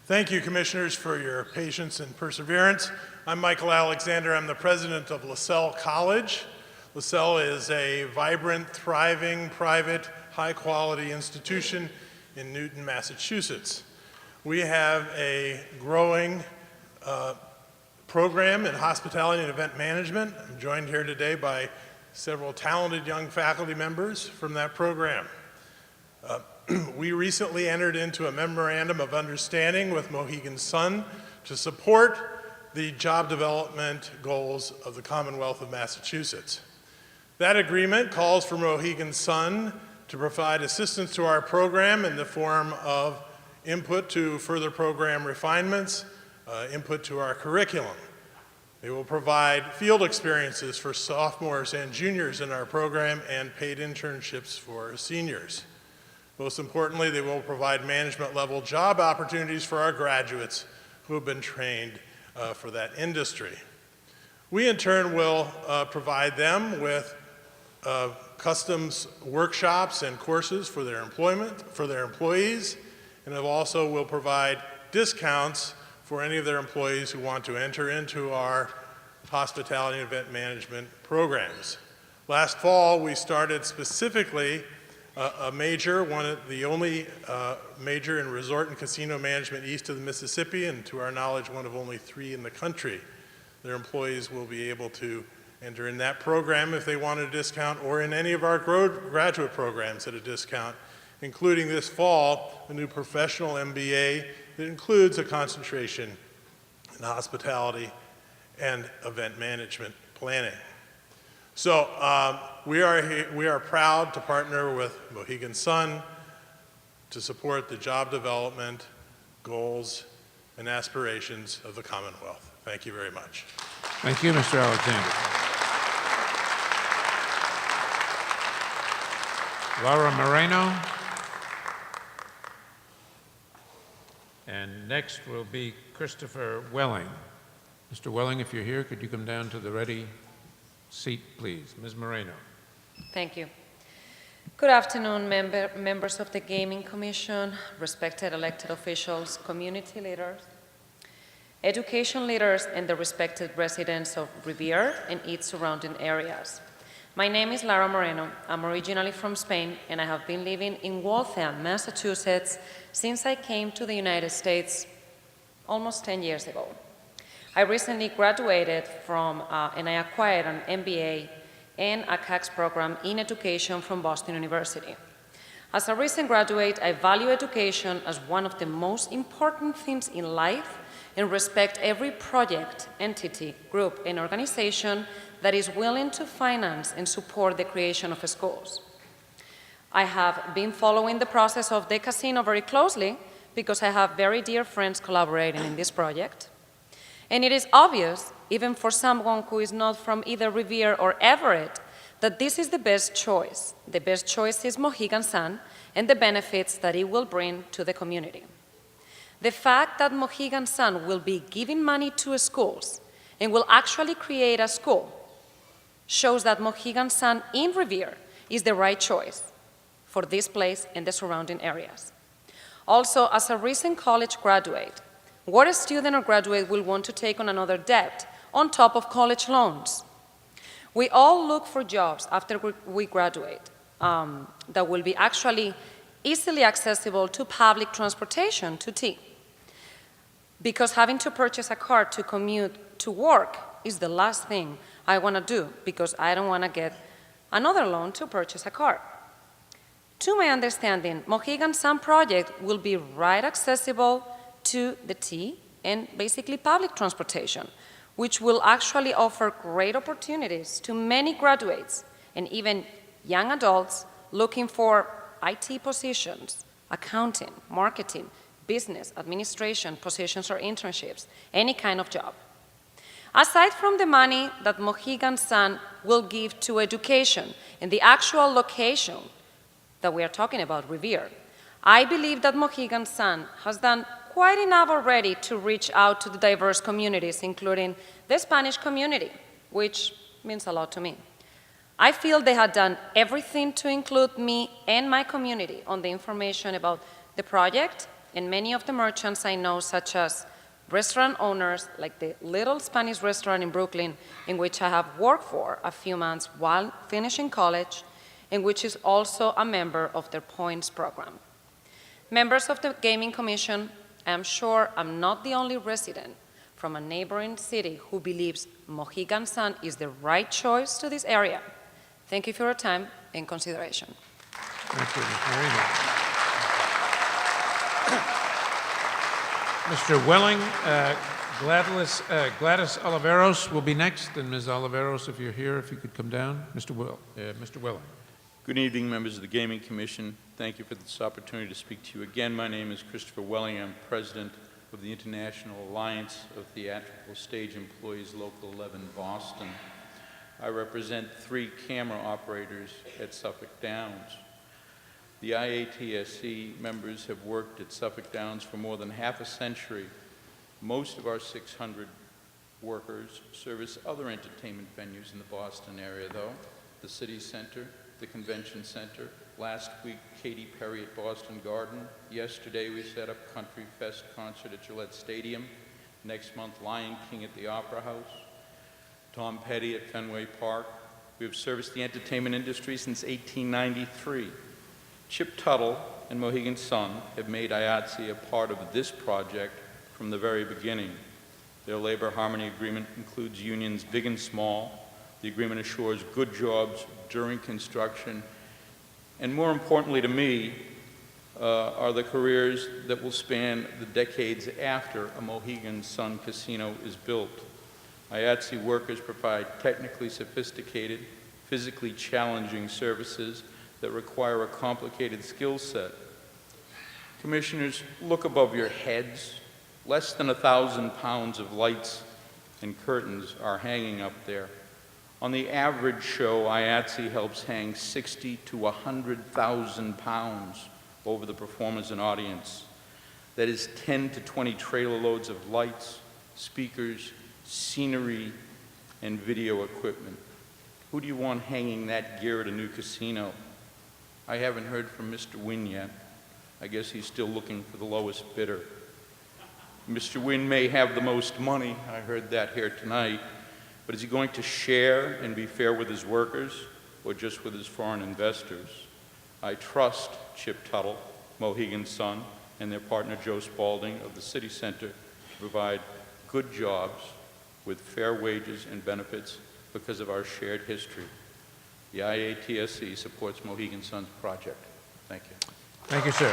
[SPEAKER 13] Thank you, Commissioners, for your patience and perseverance. I'm Michael Alexander. I'm the president of LaSalle College. LaSalle is a vibrant, thriving, private, high-quality institution in Newton, Massachusetts. We have a growing program in hospitality and event management. I'm joined here today by several talented young faculty members from that program. We recently entered into a memorandum of understanding with Mohegan Sun to support the job development goals of the Commonwealth of Massachusetts. That agreement calls for Mohegan Sun to provide assistance to our program in the form of input to further program refinements, input to our curriculum. They will provide field experiences for sophomores and juniors in our program and paid internships for seniors. Most importantly, they will provide management-level job opportunities for our graduates who have been trained for that industry. We, in turn, will provide them with customs workshops and courses for their employees, and also will provide discounts for any of their employees who want to enter into our hospitality and event management programs. Last fall, we started specifically a major, the only major in resort and casino management east of the Mississippi, and to our knowledge, one of only 3 in the country. Their employees will be able to enter in that program if they want a discount, or in any of our graduate programs at a discount, including this fall, a new professional MBA that includes a concentration in hospitality and event management planning. So we are proud to partner with Mohegan Sun to support the job development goals and aspirations of the Commonwealth. Thank you very much.
[SPEAKER 1] Thank you, Mr. Alexander. Laura Moreno. And next will be Christopher Welling. Mr. Welling, if you're here, could you come down to the ready seat, please? Ms. Moreno.
[SPEAKER 14] Thank you. Good afternoon, members of the Gaming Commission, respected elected officials, community leaders, education leaders, and the respected residents of Revere and its surrounding areas. My name is Laura Moreno. I'm originally from Spain, and I have been living in Waltham, Massachusetts, since I came to the United States almost 10 years ago. I recently graduated from, and I acquired an MBA and a CACS program in education from Boston University. As a recent graduate, I value education as one of the most important things in life and respect every project, entity, group, and organization that is willing to finance and support the creation of schools. I have been following the process of the casino very closely because I have very dear friends collaborating in this project. And it is obvious, even for someone who is not from either Revere or Everett, that this is the best choice. The best choice is Mohegan Sun and the benefits that it will bring to the community. The fact that Mohegan Sun will be giving money to schools and will actually create a school shows that Mohegan Sun in Revere is the right choice for this place and the surrounding areas. Also, as a recent college graduate, what student or graduate will want to take on another debt on top of college loans? We all look for jobs after we graduate that will be actually easily accessible to public transportation, to T. Because having to purchase a car to commute to work is the last thing I want to do, because I don't want to get another loan to purchase a car. To my understanding, Mohegan Sun project will be right accessible to the T and basically public transportation, which will actually offer great opportunities to many graduates and even young adults looking for IT positions, accounting, marketing, business, administration, positions or internships, any kind of job. Aside from the money that Mohegan Sun will give to education and the actual location that we are talking about, Revere, I believe that Mohegan Sun has done quite enough already to reach out to the diverse communities, including the Spanish community, which means a lot to me. I feel they had done everything to include me and my community on the information about the project, and many of the merchants I know, such as restaurant owners like the Little Spanish Restaurant in Brooklyn, in which I have worked for a few months while finishing college, and which is also a member of their Points program. Members of the Gaming Commission, I'm sure I'm not the only resident from a neighboring city who believes Mohegan Sun is the right choice to this area. Thank you for your time and consideration.
[SPEAKER 1] Thank you, Ms. Marino. Mr. Welling, Gladys Oliveros will be next, and Ms. Oliveros, if you're here, if you could come down. Mr. Welling.
[SPEAKER 15] Good evening, members of the Gaming Commission. Thank you for this opportunity to speak to you again. My name is Christopher Welling. I'm president of the International Alliance of Theatrical Stage Employees, Local 11, Boston. I represent 3 camera operators at Suffolk Downs. The IATSE members have worked at Suffolk Downs for more than half a century. Most of our 600 workers service other entertainment venues in the Boston area, though. The City Center, the Convention Center. Last week, Katy Perry at Boston Garden. Yesterday, we set up Country Fest concert at Gillette Stadium. Next month, Lion King at the Opera House. Tom Petty at Fenway Park. We have serviced the entertainment industry since 1893. Chip Tuttle and Mohegan Sun have made IATSE a part of this project from the very beginning. Their labor harmony agreement includes unions big and small. The agreement assures good jobs during construction, and more importantly to me, are the careers that will span the decades after a Mohegan Sun casino is built. IATSE workers provide technically sophisticated, physically challenging services that require a complicated skill set. Commissioners, look above your heads. Less than 1,000 pounds of lights and curtains are hanging up there. On the average show, IATSE helps hang 60 to 100,000 pounds over the performers and audience. That is 10 to 20 trailer loads of lights, speakers, scenery, and video equipment. Who do you want hanging that gear at a new casino? I haven't heard from Mr. Wynn yet. I guess he's still looking for the lowest bidder. Mr. Wynn may have the most money, I heard that here tonight, but is he going to share and be fair with his workers or just with his foreign investors? I trust Chip Tuttle, Mohegan Sun, and their partner Joe Spalding of the City Center to provide good jobs with fair wages and benefits because of our shared history. The IATSE supports Mohegan Sun's project. Thank you.
[SPEAKER 1] Thank you, sir.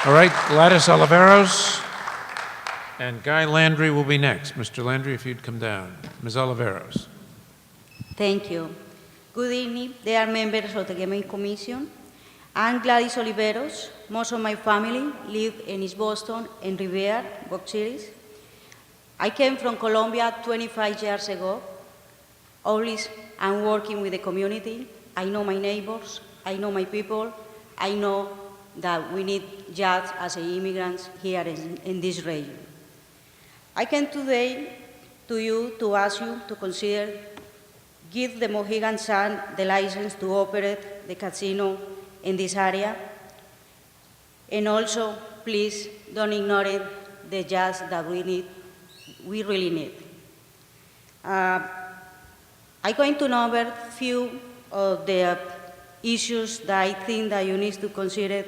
[SPEAKER 1] All right, Gladys Oliveros and Guy Landry will be next. Mr. Landry, if you'd come down. Ms. Oliveros.
[SPEAKER 16] Thank you. Good evening, dear members of the Gaming Commission. I'm Gladys Oliveros. Most of my family live in East Boston and Revere, both cities. I came from Colombia 25 years ago. Always I'm working with the community. I know my neighbors. I know my people. I know that we need jobs as immigrants here in this region. I came today to you to ask you to consider give the Mohegan Sun the license to operate the casino in this area. And also, please don't ignore the jobs that we really need. I'm going to number a few of the issues that I think that you need to consider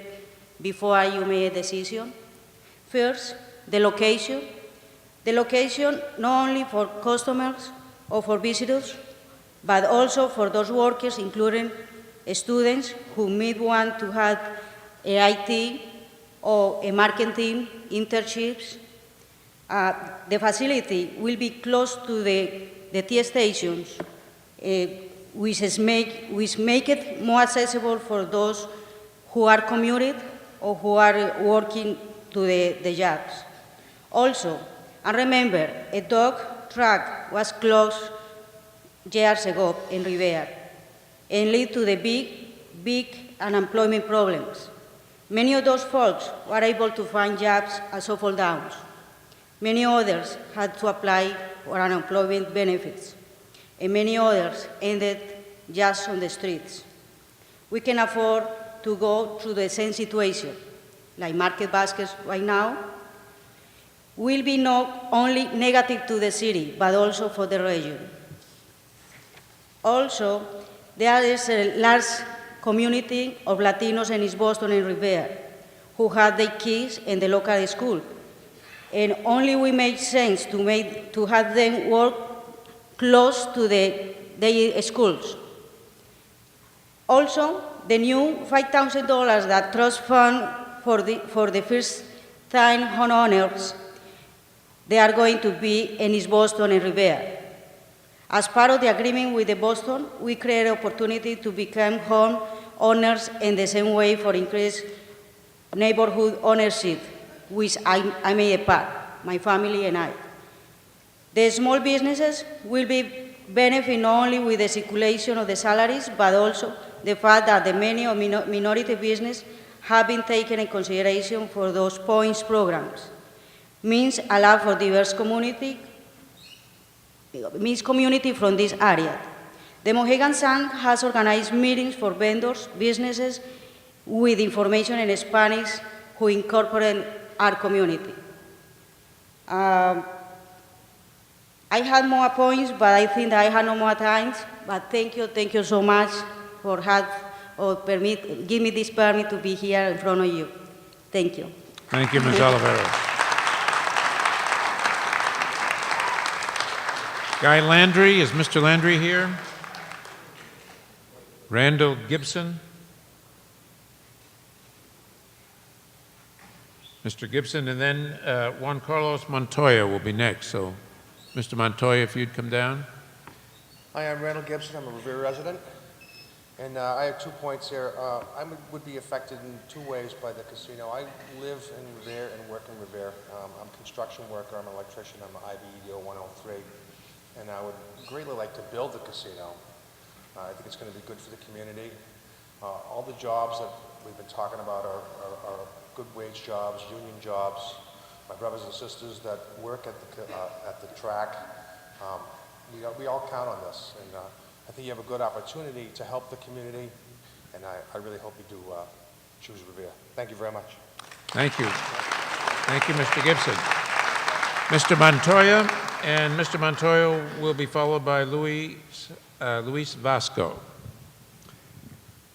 [SPEAKER 16] before you make a decision. First, the location. The location not only for customers or for visitors, but also for those workers, including students who may want to have an IT or a marketing internships. The facility will be close to the T stations, which make it more accessible for those who are commuted or who are working to the jobs. Also, and remember, a dog track was closed years ago in Revere and led to the big unemployment problems. Many of those folks were able to find jobs at Suffolk Downs. Many others had to apply for unemployment benefits, and many others ended just on the streets. We can afford to go through the same situation, like market baskets right now, will be not only negative to the city, but also for the region. Also, there is a large community of Latinos in East Boston and Revere who have their kids in the local school. And only we make sense to have them work close to their schools. Also, the new $5,000 that trust fund for the first-time homeowners, they are going to be in East Boston and Revere. As part of the agreement with the Boston, we create opportunity to become home owners in the same way for increased neighborhood ownership, which I made a part, my family and I. The small businesses will be benefit not only with the circulation of the salaries, but also the fact that the many of minority business have been taken in consideration for those points programs. Means allow for diverse community from this area. The Mohegan Sun has organized meetings for vendors, businesses with information in Spanish who incorporate our community. I had more points, but I think that I had no more time. But thank you so much for give me this permit to be here in front of you. Thank you.
[SPEAKER 1] Thank you, Ms. Oliveros. Guy Landry, is Mr. Landry here? Randall Gibson? Mr. Gibson, and then Juan Carlos Montoya will be next. So, Mr. Montoya, if you'd come down.
[SPEAKER 17] Hi, I'm Randall Gibson. I'm a Revere resident. And I have 2 points here. I would be affected in 2 ways by the casino. I live in Revere and work in Revere. I'm a construction worker. I'm an electrician. I'm an IBEDO 103. And I would greatly like to build the casino. I think it's going to be good for the community. All the jobs that we've been talking about are good wage jobs, union jobs. My brothers and sisters that work at the track, we all count on this. And I think you have a good opportunity to help the community, and I really hope you do choose Revere. Thank you very much.
[SPEAKER 1] Thank you. Thank you, Mr. Gibson. Mr. Montoya, and Mr. Montoya will be followed by Luis Vasco.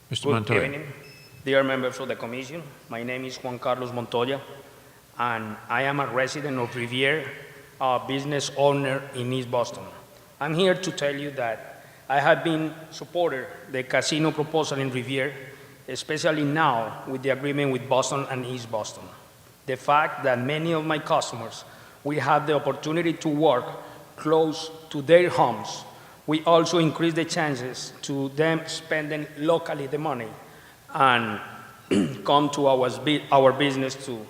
[SPEAKER 1] Mr.
[SPEAKER 18] Good
[SPEAKER 1] Montoya.
[SPEAKER 18] evening, dear members of the Commission. My name is Juan Carlos Montoya, and I am a resident of Revere, a business owner in East Boston. I'm here to tell you that I have been supporting the casino proposal in Revere, especially now with the agreement with Boston and East Boston. The fact that many of my customers will have the opportunity to work close to their homes, we also increase the chances to them spending locally the money and come to our business to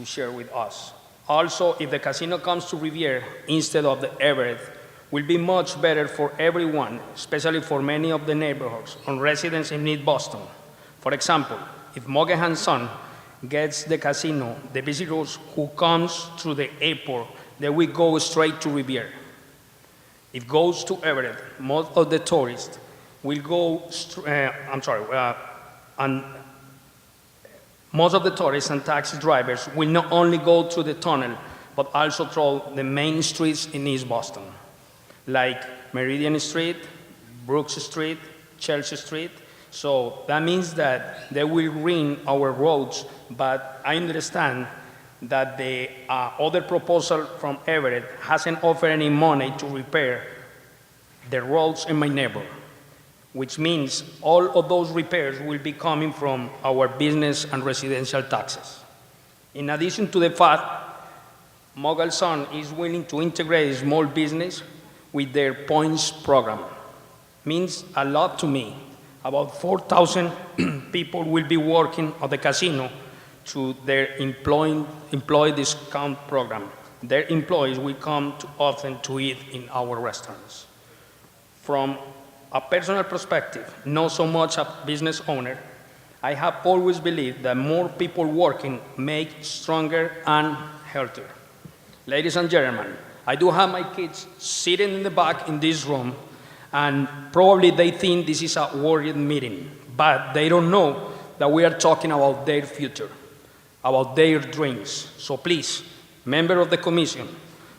[SPEAKER 18] share with us. Also, if the casino comes to Revere instead of the Everett, will be much better for everyone, especially for many of the neighborhoods and residents in East Boston. For example, if Mohegan Sun gets the casino, the visitors who comes through the airport, they will go straight to Revere. If it goes to Everett, most of the tourists will go, and most of the tourists and taxi drivers will not only go through the tunnel, but also through the main streets in East Boston, like Meridian Street, Brooks Street, Chelsea Street. So that means that they will ring our roads, but I understand that the other proposal from Everett hasn't offered any money to repair the roads in my neighborhood, which means all of those repairs will be coming from our business and residential taxes. In addition to the fact, Mohegan Sun is willing to integrate small business with their points program. Means a lot to me. About 4,000 people will be working at the casino through their employee discount program. Their employees will come often to eat in our restaurants. From a personal perspective, not so much a business owner, I have always believed that more people working make stronger and healthier. Ladies and gentlemen, I do have my kids sitting in the back in this room, and probably they think this is a worried meeting, but they don't know that we are talking about their future, about their dreams. So please, member of the commission,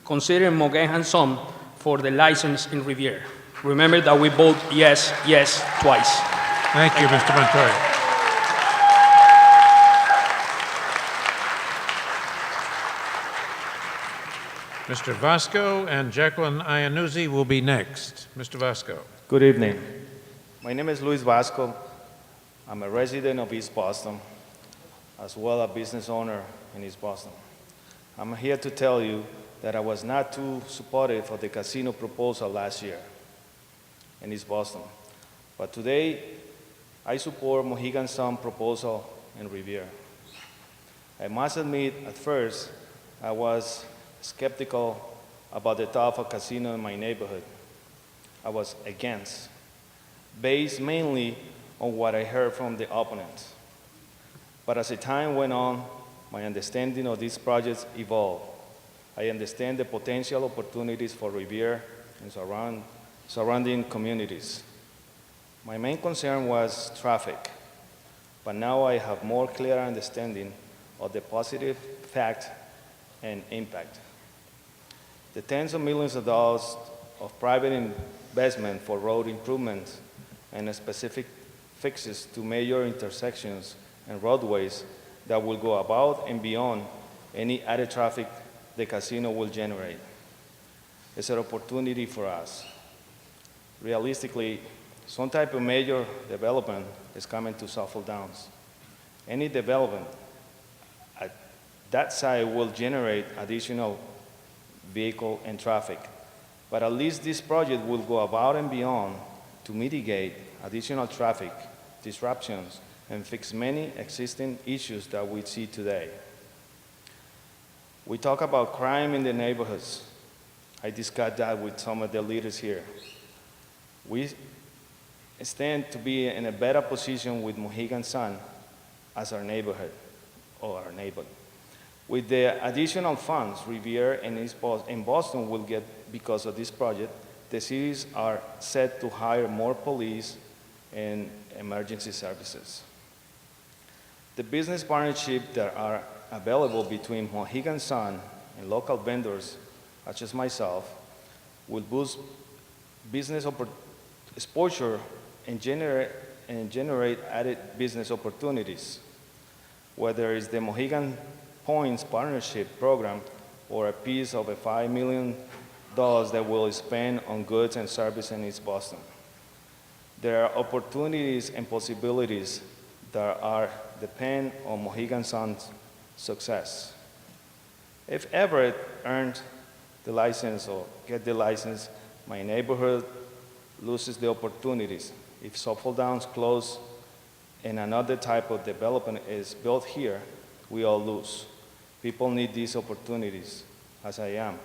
[SPEAKER 18] consider Mohegan Sun for the license in Revere. Remember that we vote yes, yes, twice.
[SPEAKER 1] Thank you, Mr. Montoya. Mr. Vasco and Jacqueline Iannuzzi will be next. Mr. Vasco.
[SPEAKER 19] Good evening. My name is Luis Vasco. I'm a resident of East Boston, as well as a business owner in East Boston. I'm here to tell you that I was not too supportive of the casino proposal last year in East Boston. But today, I support Mohegan Sun proposal in Revere. I must admit, at first, I was skeptical about the thought of a casino in my neighborhood. I was against, based mainly on what I heard from the opponents. But as the time went on, my understanding of these projects evolved. I understand the potential opportunities for Revere and surrounding communities. My main concern was traffic, but now I have more clear understanding of the positive fact and impact. The tens of millions of dollars of private investment for road improvements and specific fixes to major intersections and roadways that will go above and beyond any added traffic the casino will generate. It's an opportunity for us. Realistically, some type of major development is coming to Suffolk Downs. Any development at that site will generate additional vehicle and traffic, but at least this project will go above and beyond to mitigate additional traffic disruptions and fix many existing issues that we see today. We talk about crime in the neighborhoods. I discussed that with some of the leaders here. We stand to be in a better position with Mohegan Sun as our neighborhood, or our neighbor. With the additional funds Revere and Boston will get because of this project, the cities are set to hire more police and emergency services. The business partnerships that are available between Mohegan Sun and local vendors, such as myself, will boost business exposure and generate added business opportunities, whether it's the Mohegan Points Partnership Program or a piece of a $5 million that will spend on goods and services in East Boston. There are opportunities and possibilities that depend on Mohegan Sun's success. If Everett earned the license or get the license, my neighborhood loses the opportunities. If Suffolk Downs close and another type of development is built here, we all lose. People need these opportunities, as I am,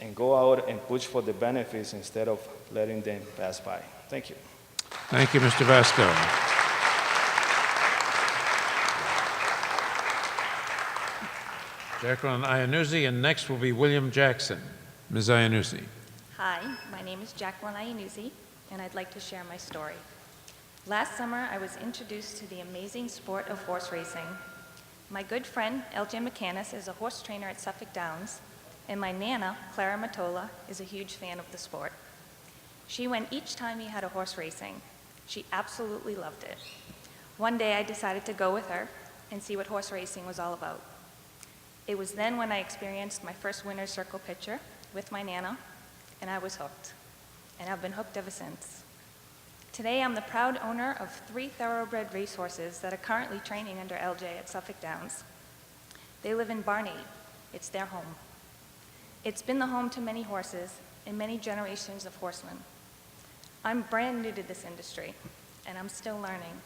[SPEAKER 19] and go out and push for the benefits instead of letting them pass by. Thank you.
[SPEAKER 1] Thank you, Mr. Vasco. Jacqueline Iannuzzi, and next will be William Jackson. Ms. Iannuzzi.
[SPEAKER 20] Hi, my name is Jacqueline Iannuzzi, and I'd like to share my story. Last summer, I was introduced to the amazing sport of horse racing. My good friend, LJ McCannis, is a horse trainer at Suffolk Downs, and my Nana, Clara Matola, is a huge fan of the sport. She went each time he had a horse racing. She absolutely loved it. One day, I decided to go with her and see what horse racing was all about. It was then when I experienced my first winner's circle picture with my Nana, and I was hooked. And I've been hooked ever since. Today, I'm the proud owner of 3 thoroughbred racehorses that are currently training under LJ at Suffolk Downs. They live in Barn 8. It's their home. It's been the home to many horses and many generations of horsemen. I'm brand new to this industry, and I'm still learning.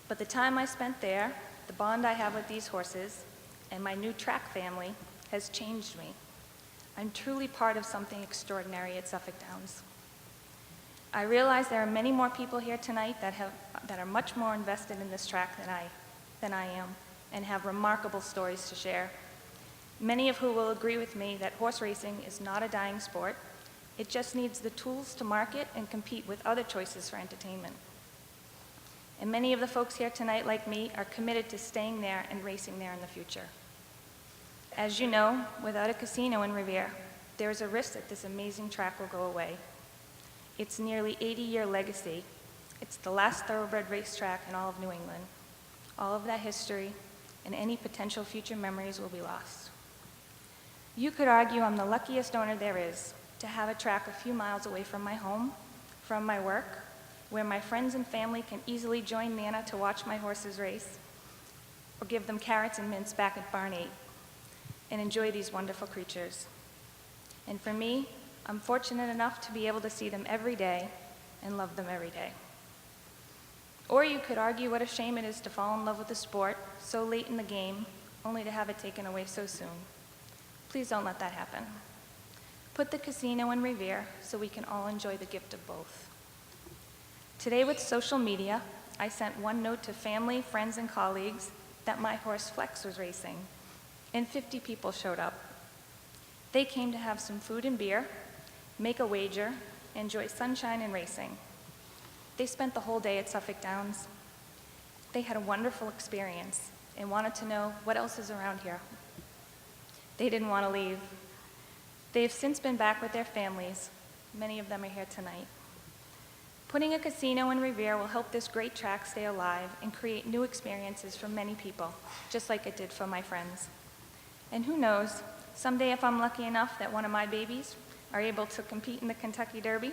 [SPEAKER 20] But the time I spent there, the bond I have with these horses, and my new track family has changed me. I'm truly part of something extraordinary at Suffolk Downs. I realize there are many more people here tonight that are much more invested in this track than I am, and have remarkable stories to share. Many of who will agree with me that horse racing is not a dying sport. It just needs the tools to market and compete with other choices for entertainment. And many of the folks here tonight, like me, are committed to staying there and racing there in the future. As you know, without a casino in Revere, there is a risk that this amazing track will go away. Its nearly 80-year legacy, it's the last thoroughbred racetrack in all of New England. All of that history and any potential future memories will be lost. You could argue I'm the luckiest owner there is to have a track a few miles away from my home, from my work, where my friends and family can easily join Nana to watch my horses race, or give them carrots and mints back at Barn 8. and enjoy these wonderful creatures. And for me, I'm fortunate enough to be able to see them every day and love them every day. Or you could argue what a shame it is to fall in love with a sport so late in the game, only to have it taken away so soon. Please don't let that happen. Put the casino in Revere so we can all enjoy the gift of both. Today with social media, I sent one note to family, friends, and colleagues that my horse Flex was racing, and 50 people showed up. They came to have some food and beer, make a wager, enjoy sunshine and racing. They spent the whole day at Suffolk Downs. They had a wonderful experience and wanted to know what else is around here. They didn't want to leave. They have since been back with their families. Many of them are here tonight. Putting a casino in Revere will help this great track stay alive and create new experiences for many people, just like it did for my friends. And who knows, someday if I'm lucky enough that one of my babies are able to compete in the Kentucky Derby,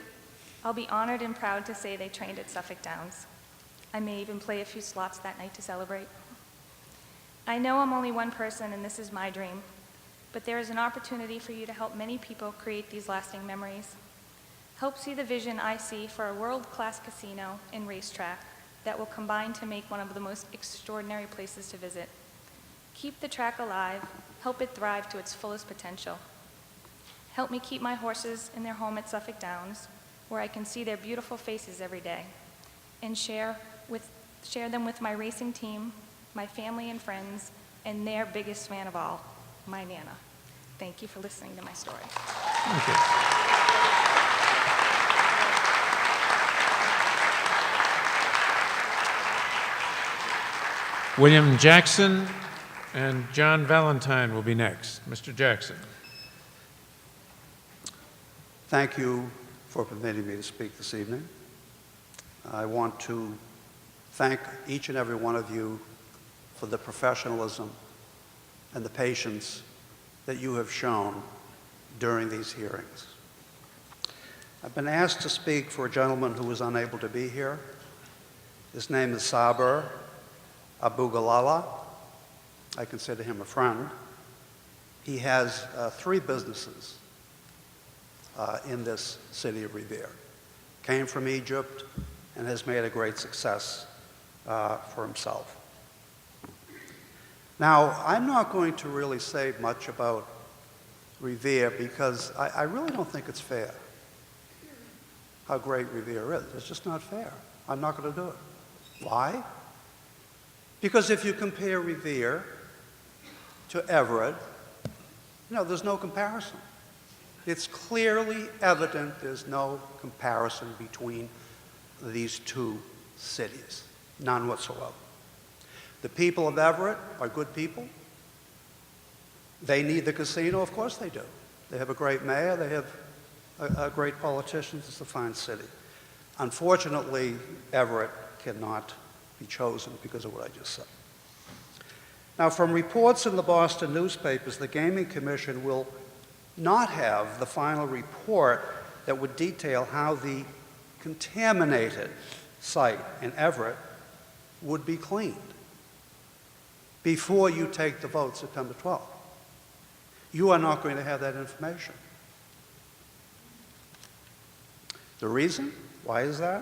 [SPEAKER 20] I'll be honored and proud to say they trained at Suffolk Downs. I may even play a few slots that night to celebrate. I know I'm only one person and this is my dream, but there is an opportunity for you to help many people create these lasting memories. Help see the vision I see for a world-class casino and racetrack that will combine to make one of the most extraordinary places to visit. Keep the track alive, help it thrive to its fullest potential. Help me keep my horses in their home at Suffolk Downs, where I can see their beautiful faces every day, and share them with my racing team, my family and friends, and their biggest fan of all, my Nana. Thank you for listening to my story.
[SPEAKER 1] Thank you. William Jackson and John Valentine will be next. Mr. Jackson.
[SPEAKER 21] Thank you for permitting me to speak this evening. I want to thank each and every one of you for the professionalism and the patience that you have shown during these hearings. I've been asked to speak for a gentleman who was unable to be here. His name is Saber Abugalala. I consider him a friend. He has 3 businesses in this city of Revere. Came from Egypt and has made a great success for himself. Now, I'm not going to really say much about Revere because I really don't think it's fair how great Revere is. It's just not fair. I'm not going to do it. Why? Because if you compare Revere to Everett, there's no comparison. It's clearly evident there's no comparison between these 2 cities, none whatsoever. The people of Everett are good people. They need the casino, of course they do. They have a great mayor, they have great politicians, it's a fine city. Unfortunately, Everett cannot be chosen because of what I just said. Now, from reports in the Boston newspapers, the Gaming Commission will not have the final report that would detail how the contaminated site in Everett would be cleaned before you take the vote September 12th. You are not going to have that information. The reason? Why is that?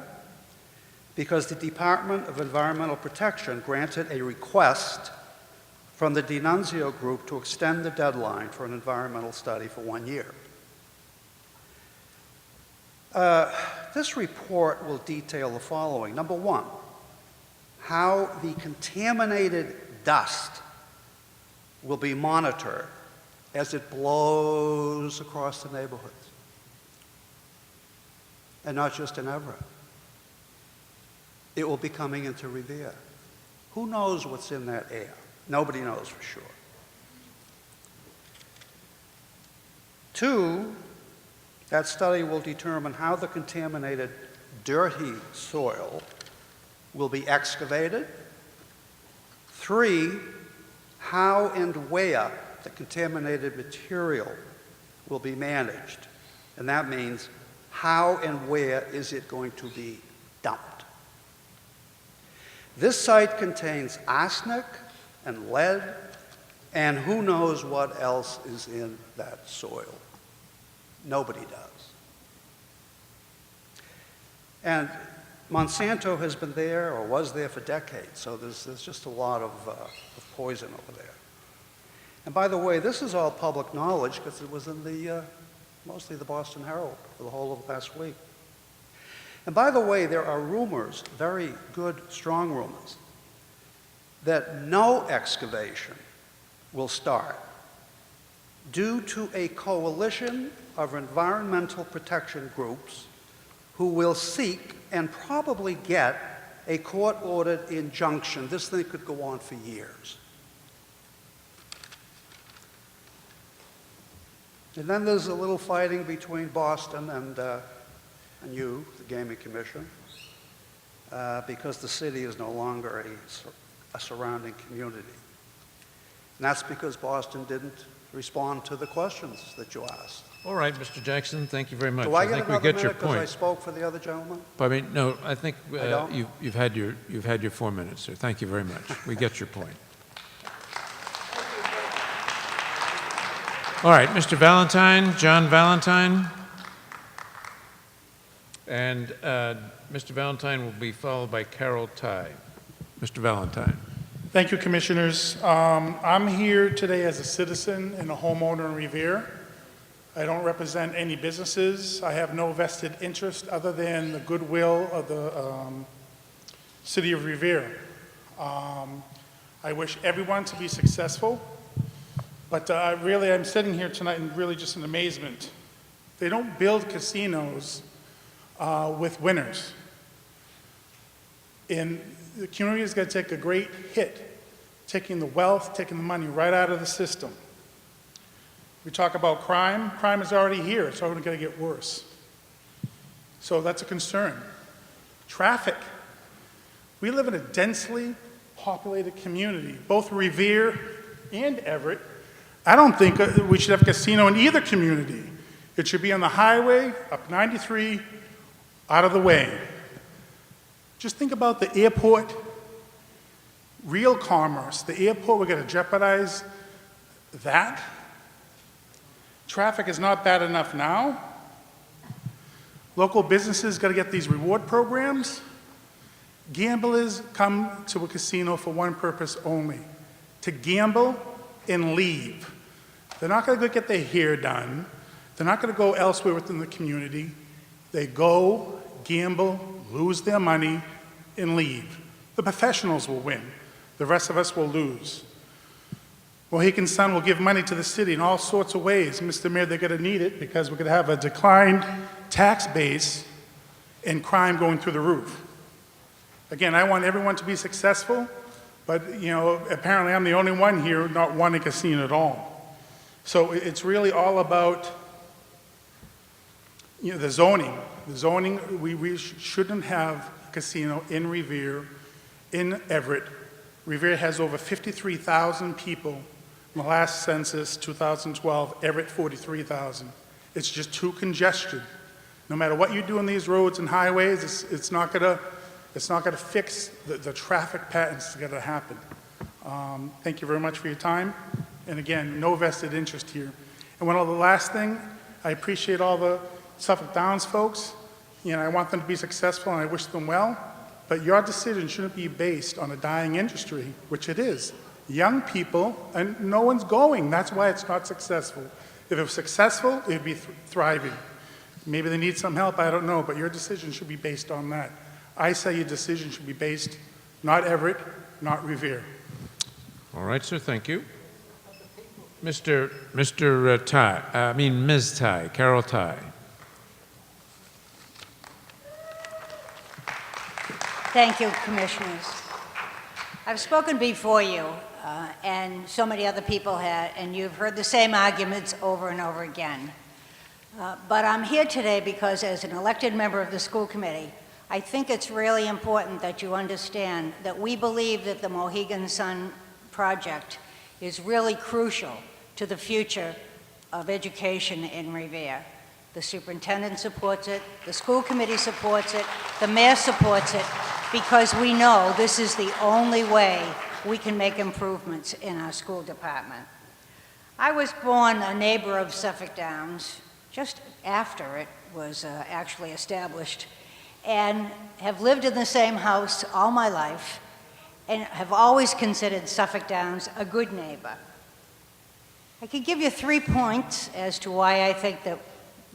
[SPEAKER 21] Because the Department of Environmental Protection granted a request from the D'Annunzio Group to extend the deadline for an environmental study for 1 year. This report will detail the following. Number 1, how the contaminated dust will be monitored as it blows across the neighborhoods. And not just in Everett. It will be coming into Revere. Who knows what's in that air? Nobody knows for sure. 2, that study will determine how the contaminated, dirty soil will be excavated. 3, how and where the contaminated material will be managed. And that means how and where is it going to be dumped. This site contains arsenic and lead And who knows what else is in that soil? Nobody does. And Monsanto has been there or was there for decades, so there's just a lot of poison over there. And by the way, this is all public knowledge because it was in mostly the Boston Herald for the whole of last week. And by the way, there are rumors, very good, strong rumors, that no excavation will start due to a coalition of environmental protection groups who will seek and probably get a court-ordered injunction. This thing could go on for years. And then there's a little fighting between Boston and you, the Gaming Commission, because the city is no longer a surrounding community. And that's because Boston didn't respond to the questions that you asked.
[SPEAKER 1] All right, Mr. Jackson, thank you very much.
[SPEAKER 21] Do I get
[SPEAKER 1] think we
[SPEAKER 21] another
[SPEAKER 1] get your
[SPEAKER 21] minute because I
[SPEAKER 1] point.
[SPEAKER 21] spoke for the other gentleman?
[SPEAKER 1] I mean, no, I think
[SPEAKER 21] I don't?
[SPEAKER 1] you've had your 4 minutes, sir. Thank you very much. We get your point. All right, Mr. Valentine, John Valentine. And Mr. Valentine will be followed by Carol Ty. Mr. Valentine.
[SPEAKER 2] Thank you, Commissioners. I'm here today as a citizen and a homeowner in Revere. I don't represent any businesses. I have no vested interest other than the goodwill of the city of Revere. I wish everyone to be successful, but really I'm sitting here tonight and really just in amazement. They don't build casinos with winners. And the community is going to take a great hit, taking the wealth, taking the money right out of the system. We talk about crime. Crime is already here. It's only going to get worse. So that's a concern. Traffic. We live in a densely populated community, both Revere and Everett. I don't think we should have a casino in either community. It should be on the highway, up 93, out of the way. Just think about the airport, real commerce. The airport, we're going to jeopardize that. Traffic is not bad enough now. Local businesses got to get these reward programs. Gamblers come to a casino for one purpose only, to gamble and leave. They're not going to go get their hair done. They're not going to go elsewhere within the community. They go, gamble, lose their money, and leave. The professionals will win. The rest of us will lose. Mohegan Sun will give money to the city in all sorts of ways. Mr. Mayor, they're going to need it because we're going to have a declined tax base and crime going through the roof. Again, I want everyone to be successful, but apparently I'm the only one here not wanting a casino at all. So it's really all about the zoning. The zoning, we shouldn't have a casino in Revere, in Everett. Revere has over 53,000 people. In the last census, 2012, Everett 43,000. It's just too congested. No matter what you do on these roads and highways, it's not gonna fix the traffic patterns that's gonna happen. Thank you very much for your time. And again, no vested interest here. And one other last thing, I appreciate all the Suffolk Downs folks. I want them to be successful and I wish them well. But your decision shouldn't be based on a dying industry, which it is. Young people, and no one's going. That's why it's not successful. If it was successful, it would be thriving. Maybe they need some help, I don't know, but your decision should be based on that. I say your decision should be based, not Everett, not Revere.
[SPEAKER 1] All right, sir, thank you. Ms. Ty, Carol Ty.
[SPEAKER 22] Thank you, Commissioners. I've spoken before you, and so many other people have, and you've heard the same arguments over and over again. But I'm here today because as an elected member of the school committee, I think it's really important that you understand that we believe that the Mohegan Sun project is really crucial to the future of education in Revere. The superintendent supports it, the school committee supports it, the mayor supports it, because we know this is the only way we can make improvements in our school department. I was born a neighbor of Suffolk Downs just after it was actually established, and have lived in the same house all my life, and have always considered Suffolk Downs a good neighbor. I could give you 3 points as to why I think that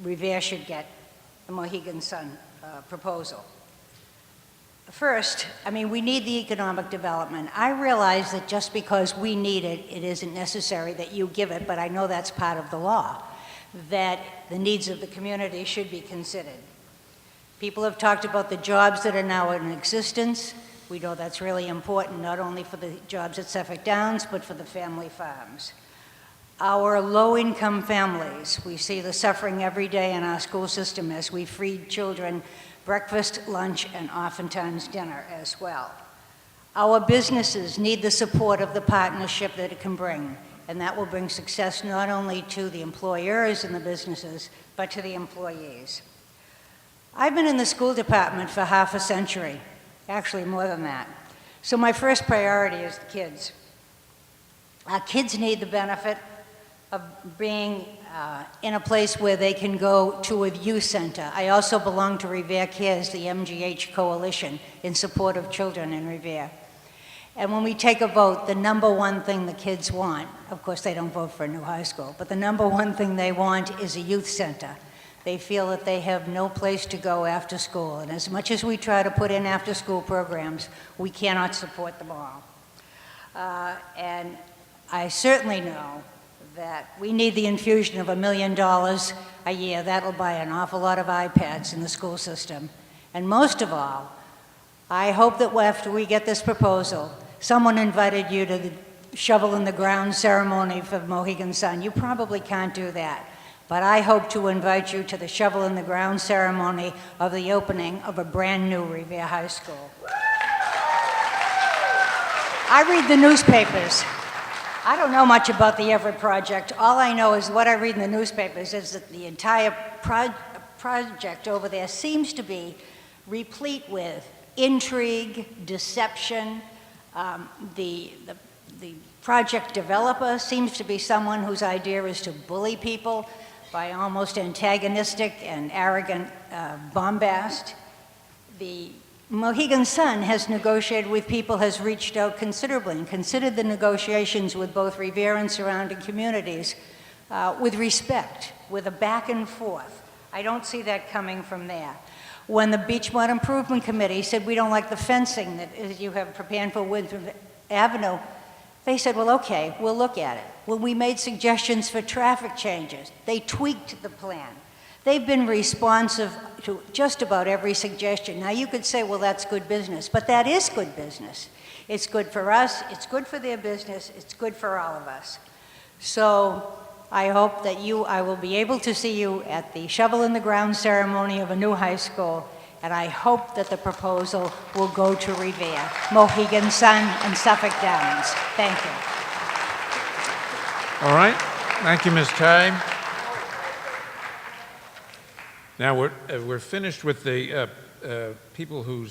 [SPEAKER 22] Revere should get the Mohegan Sun proposal. First, I mean, we need the economic development. I realize that just because we need it, it isn't necessary that you give it, but I know that's part of the law, that the needs of the community should be considered. People have talked about the jobs that are now in existence. We know that's really important, not only for the jobs at Suffolk Downs, but for the family farms. Our low-income families, we see the suffering every day in our school system as we feed children breakfast, lunch, and oftentimes dinner as well. Our businesses need the support of the partnership that it can bring, and that will bring success not only to the employers and the businesses, but to the employees. I've been in the school department for half a century, actually more than that. So my first priority is the kids. Our kids need the benefit of being in a place where they can go to a youth center. I also belong to Revere Cares, the MGH coalition in support of children in Revere. And when we take a vote, the number one thing the kids want, of course they don't vote for a new high school, but the number one thing they want is a youth center. They feel that they have no place to go after school. And as much as we try to put in after school programs, we cannot support them all. And I certainly know that we need the infusion of $1 million a year. That'll buy an awful lot of iPads in the school system. And most of all, I hope that after we get this proposal, someone invited you to the shovel in the ground ceremony for Mohegan Sun. You probably can't do that. But I hope to invite you to the shovel in the ground ceremony of the opening of a brand new Revere High School. I read the newspapers. I don't know much about the Everett project. All I know is what I read in the newspapers is that the entire project over there seems to be replete with intrigue, deception. The project developer seems to be someone whose idea is to bully people by almost antagonistic and arrogant bombast. The Mohegan Sun has negotiated with people, has reached out considerably and considered the negotiations with both Revere and surrounding communities with respect, with a back and forth. I don't see that coming from there. When the Beachmont Improvement Committee said we don't like the fencing that you have prepared for Winthrop Avenue, they said, well, okay, we'll look at it. When we made suggestions for traffic changes, they tweaked the plan. They've been responsive to just about every suggestion. Now, you could say, well, that's good business, but that is good business. It's good for us, it's good for their business, it's good for all of us. So I hope that I will be able to see you at the shovel in the ground ceremony of a new high school, and I hope that the proposal will go to Revere, Mohegan Sun, and Suffolk Downs. Thank you.
[SPEAKER 1] All right. Thank you, Ms. Ty. Now we're finished with the people who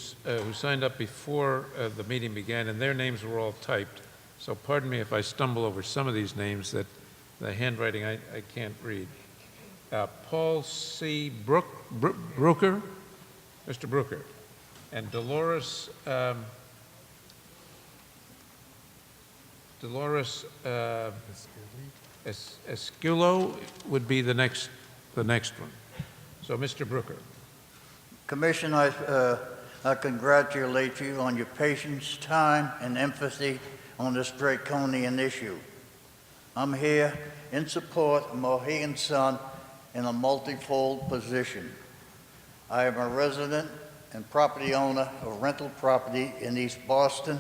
[SPEAKER 1] signed up before the meeting began, and their names were all typed. So pardon me if I stumble over some of these names that the handwriting I can't read. Paul C. Brooker, Mr. Brooker, and Dolores Esculo would be the next one. So, Mr. Brooker.
[SPEAKER 3] Commission, I congratulate you on your patience, time, and empathy on this draconian issue. I'm here in support of Mohegan Sun in a multifold position. I am a resident and property owner of rental property in East Boston.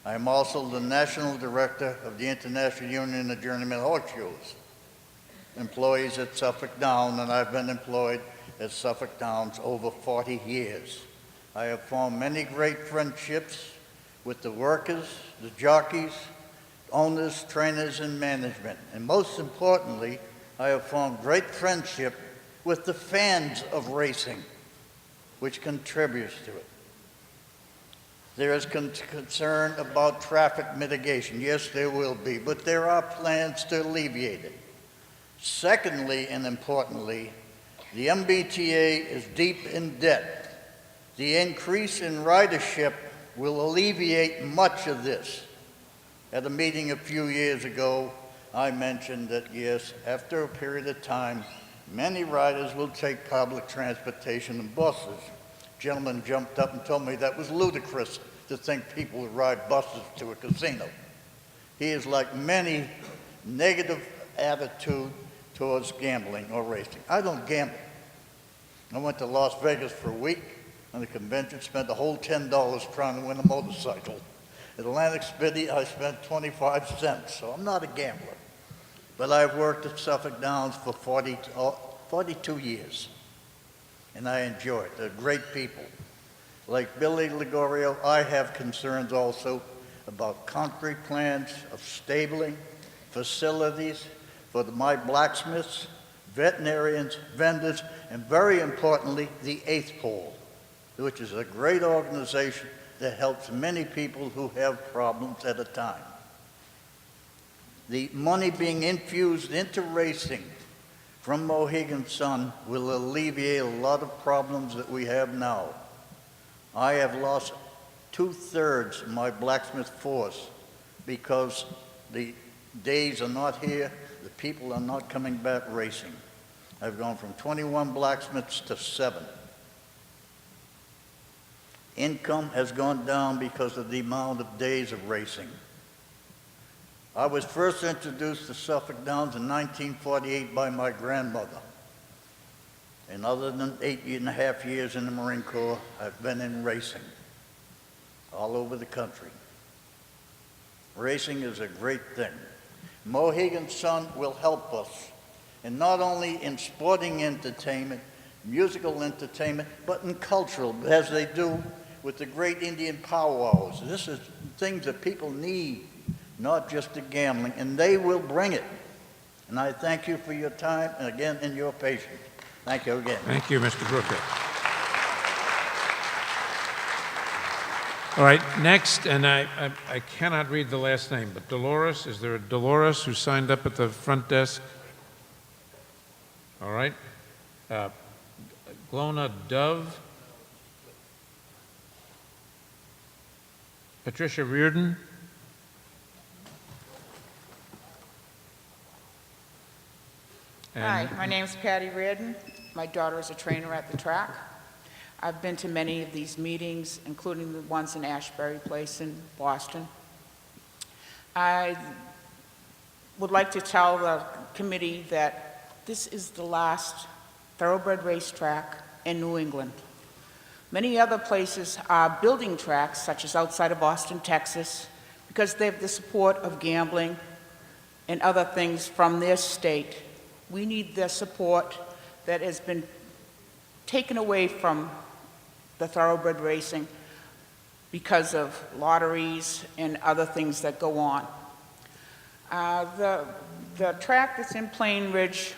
[SPEAKER 3] I am also the National Director of the International Union of Journeyman Horseshoers, employees at Suffolk Downs, and I've been employed at Suffolk Downs over 40 years. I have formed many great friendships with the workers, the jockeys, owners, trainers, and management. And most importantly, I have formed great friendship with the fans of racing, which contributes to it. There is concern about traffic mitigation. Yes, there will be, but there are plans to alleviate it. Secondly, and importantly, the MBTA is deep in debt. The increase in ridership will alleviate much of this. At a meeting a few years ago, I mentioned that yes, after a period of time, many riders will take public transportation and buses. Gentleman jumped up and told me that was ludicrous to think people would ride buses to a casino. He is like many negative attitude towards gambling or racing. I don't gamble. I went to Las Vegas for a week on a convention, spent the whole $10 trying to win a motorcycle. At Atlantic City, I spent 25 cents, so I'm not a gambler. But I've worked at Suffolk Downs for 42 years, and I enjoy it. They're great people. Like Billy Ligorio, I have concerns also about concrete plans of stabling, facilities for my blacksmiths, veterinarians, vendors, and very importantly, the Eighth Pole, which is a great organization that helps many people who have problems at a time. The money being infused into racing from Mohegan Sun will alleviate a lot of problems that we have now. I have lost 2/3 of my blacksmith force because the days are not here, the people are not coming back racing. I've gone from 21 blacksmiths to 7. Income has gone down because of the amount of days of racing. I was first introduced to Suffolk Downs in 1948 by my grandmother. And other than 8.5 years in the Marine Corps, I've been in racing all over the country. Racing is a great thing. Mohegan Sun will help us, and not only in sporting entertainment, musical entertainment, but in cultural, as they do with the great Indian powwows. This is things that people need, not just the gambling, and they will bring it. And I thank you for your time, and again, and your patience. Thank you again.
[SPEAKER 1] Thank you, Mr. Brooker. All right, next, and I cannot read the last name, but Dolores, is there a Dolores who signed up at the front desk? All right. Glona Dove. Patricia Reardon.
[SPEAKER 4] Hi, my name's Patty Reardon. My daughter is a trainer at the track. I've been to many of these meetings, including the ones in Ashbury Place in Boston. I would like to tell the committee that this is the last thoroughbred racetrack in New England. Many other places are building tracks, such as outside of Austin, Texas, because they have the support of gambling and other things from their state. We need the support that has been taken away from the thoroughbred racing because of lotteries and other things that go on. The track that's in Plain Ridge,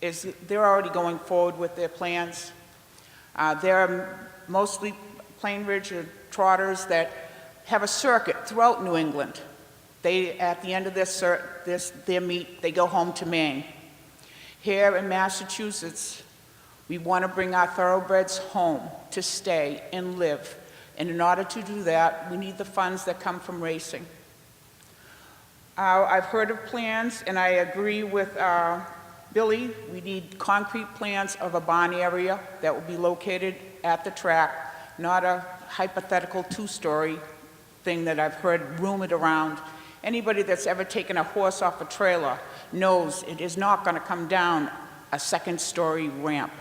[SPEAKER 4] they're already going forward with their plans. There are mostly Plain Ridge trotters that have a circuit throughout New England. They, at the end of their meet, they go home to Maine. Here in Massachusetts, we want to bring our thoroughbreds home to stay and live. And in order to do that, we need the funds that come from racing. I've heard of plans, and I agree with Billy. We need concrete plans of a barn area that will be located at the track, not a hypothetical 2-story thing that I've heard rumored around. Anybody that's ever taken a horse off a trailer knows it is not going to come down a 2nd-story ramp.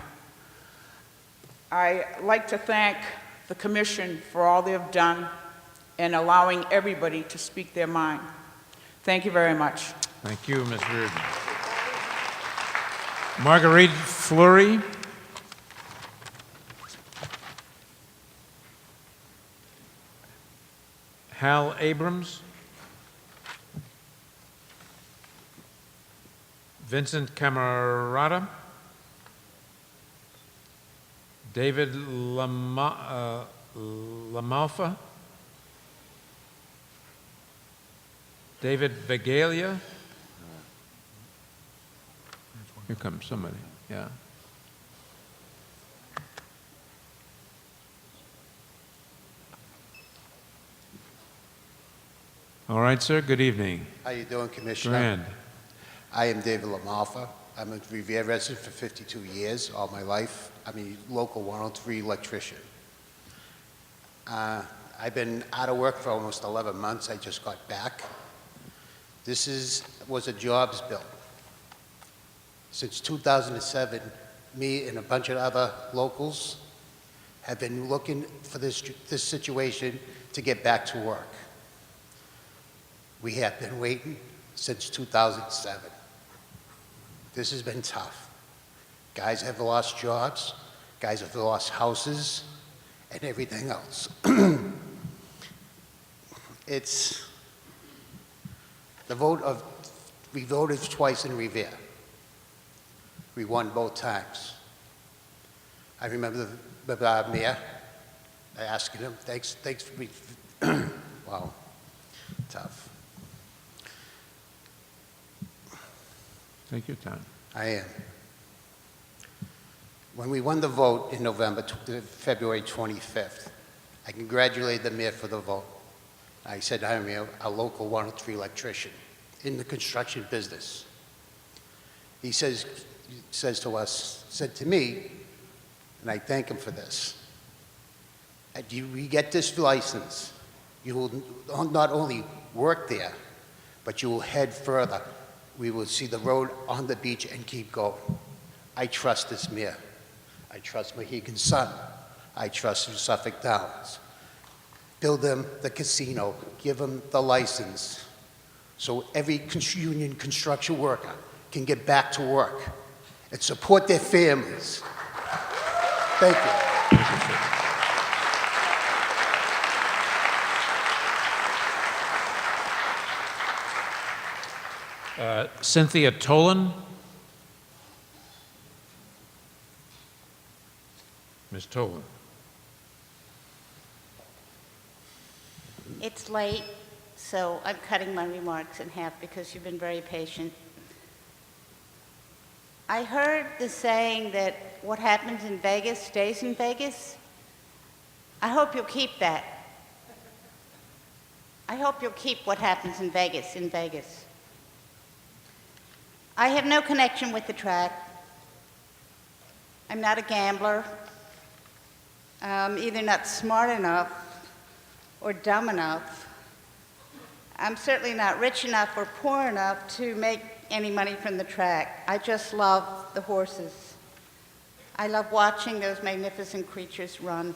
[SPEAKER 4] I like to thank the Commission for all they've done and allowing everybody to speak their mind. Thank you very much.
[SPEAKER 1] Thank you, Ms. Reardon. Marguerite Fleury. Hal Abrams. Vincent Camarata. David Lamalfa. David Vigalia. Here comes somebody, yeah. All right, sir, good evening.
[SPEAKER 5] How you doing, Commissioner?
[SPEAKER 1] Grand.
[SPEAKER 5] I am David LaMalfa. I'm a Revere resident for 52 years, all my life. I'm a local 103 electrician. I've been out of work for almost 11 months. I just got back. This was a jobs bill. Since 2007, me and a bunch of other locals have been looking for this situation to get back to work. We have been waiting since 2007. This has been tough. Guys have lost jobs, guys have lost houses, and everything else. It's the we voted twice in Revere. We won both times. I remember the mayor asking him, thanks for wow, tough.
[SPEAKER 1] Take your time.
[SPEAKER 5] I am. When we won the vote in February 25th, I congratulated the mayor for the vote. I said I'm a local 103 electrician in the construction business. He said to me, and I thank him for this, we get this license, you will not only work there, but you will head further. We will see the road on the beach and keep going. I trust this mayor. I trust Mohegan Sun. I trust Suffolk Downs. Build them the casino, give them the license, so every union construction worker can get back to work and support their families. Thank you.
[SPEAKER 1] Cynthia Tolan. Ms. Tolan.
[SPEAKER 6] It's late, so I'm cutting my remarks in half because you've been very patient. I heard the saying that what happens in Vegas stays in Vegas. I hope you'll keep that. I hope you'll keep what happens in Vegas in Vegas. I have no connection with the track. I'm not a gambler. I'm either not smart enough or dumb enough. I'm certainly not rich enough or poor enough to make any money from the track. I just love the horses. I love watching those magnificent creatures run.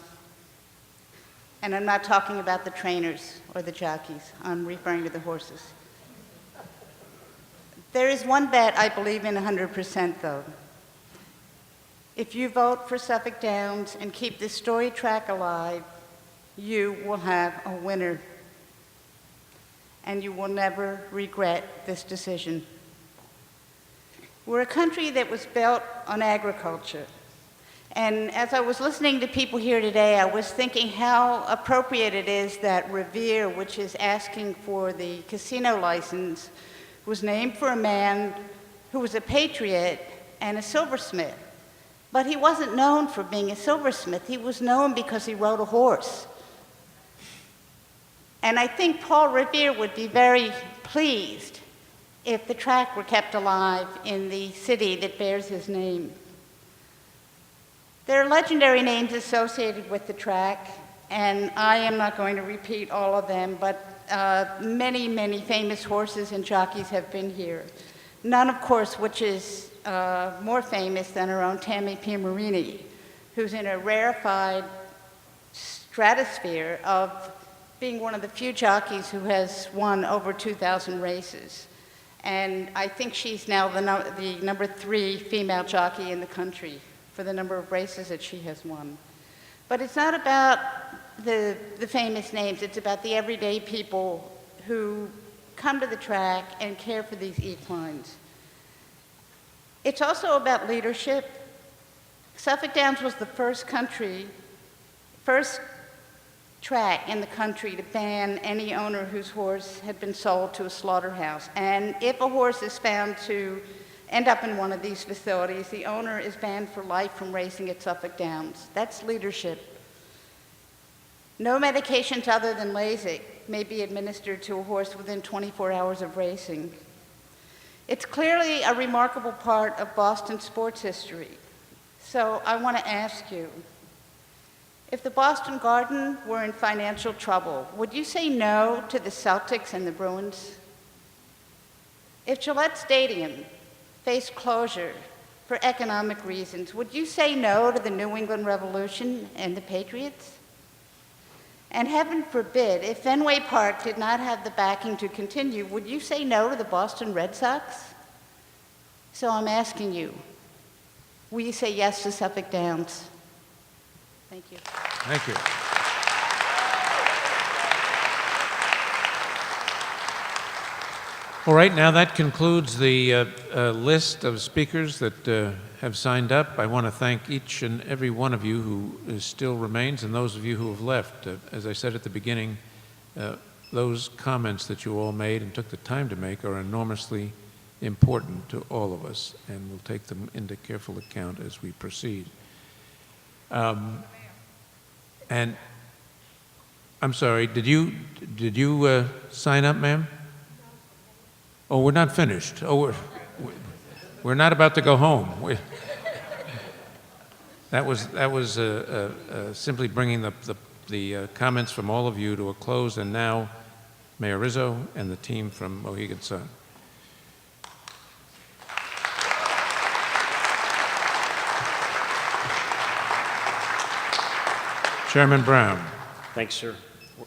[SPEAKER 6] And I'm not talking about the trainers or the jockeys. I'm referring to the horses. There is one bet I believe in 100% though. If you vote for Suffolk Downs and keep this storied track alive, you will have a winner. And you will never regret this decision. We're a country that was built on agriculture. And as I was listening to people here today, I was thinking how appropriate it is that Revere, which is asking for the casino license, was named for a man who was a patriot and a silversmith. But he wasn't known for being a silversmith. He was known because he rode a horse. And I think Paul Revere would be very pleased if the track were kept alive in the city that bears his name. There are legendary names associated with the track, and I am not going to repeat all of them, but many, many famous horses and jockeys have been here. None, of course, which is more famous than our own Tammy Piamarini, who's in a rarefied stratosphere of being one of the few jockeys who has won over 2,000 races. And I think she's now the number 3 female jockey in the country for the number of races that she has won. But it's not about the famous names, it's about the everyday people who come to the track and care for these equines. It's also about leadership. Suffolk Downs was the first track in the country to ban any owner whose horse had been sold to a slaughterhouse. And if a horse is found to end up in one of these facilities, the owner is banned for life from racing at Suffolk Downs. That's leadership. No medications other than Lasix may be administered to a horse within 24 hours of racing. It's clearly a remarkable part of Boston sports history. So I want to ask you, if the Boston Garden were in financial trouble, would you say no to the Celtics and the Bruins? If Gillette Stadium faced closure for economic reasons, would you say no to the New England Revolution and the Patriots? And heaven forbid, if Fenway Park did not have the backing to continue, would you say no to the Boston Red Sox? So I'm asking you, will you say yes to Suffolk Downs? Thank you.
[SPEAKER 1] Thank you. All right, now that concludes the list of speakers that have signed up. I want to thank each and every one of you who still remains and those of you who have left. As I said at the beginning, those comments that you all made and took the time to make are enormously important to all of us, and we'll take them into careful account as we proceed. And I'm sorry, did you sign up, ma'am? Oh, we're not finished. Oh, we're not about to go home. That was simply bringing the comments from all of you to a close, and now Mayor Rizzo and the team from Mohegan Sun. Chairman Brown.
[SPEAKER 7] Thanks, sir.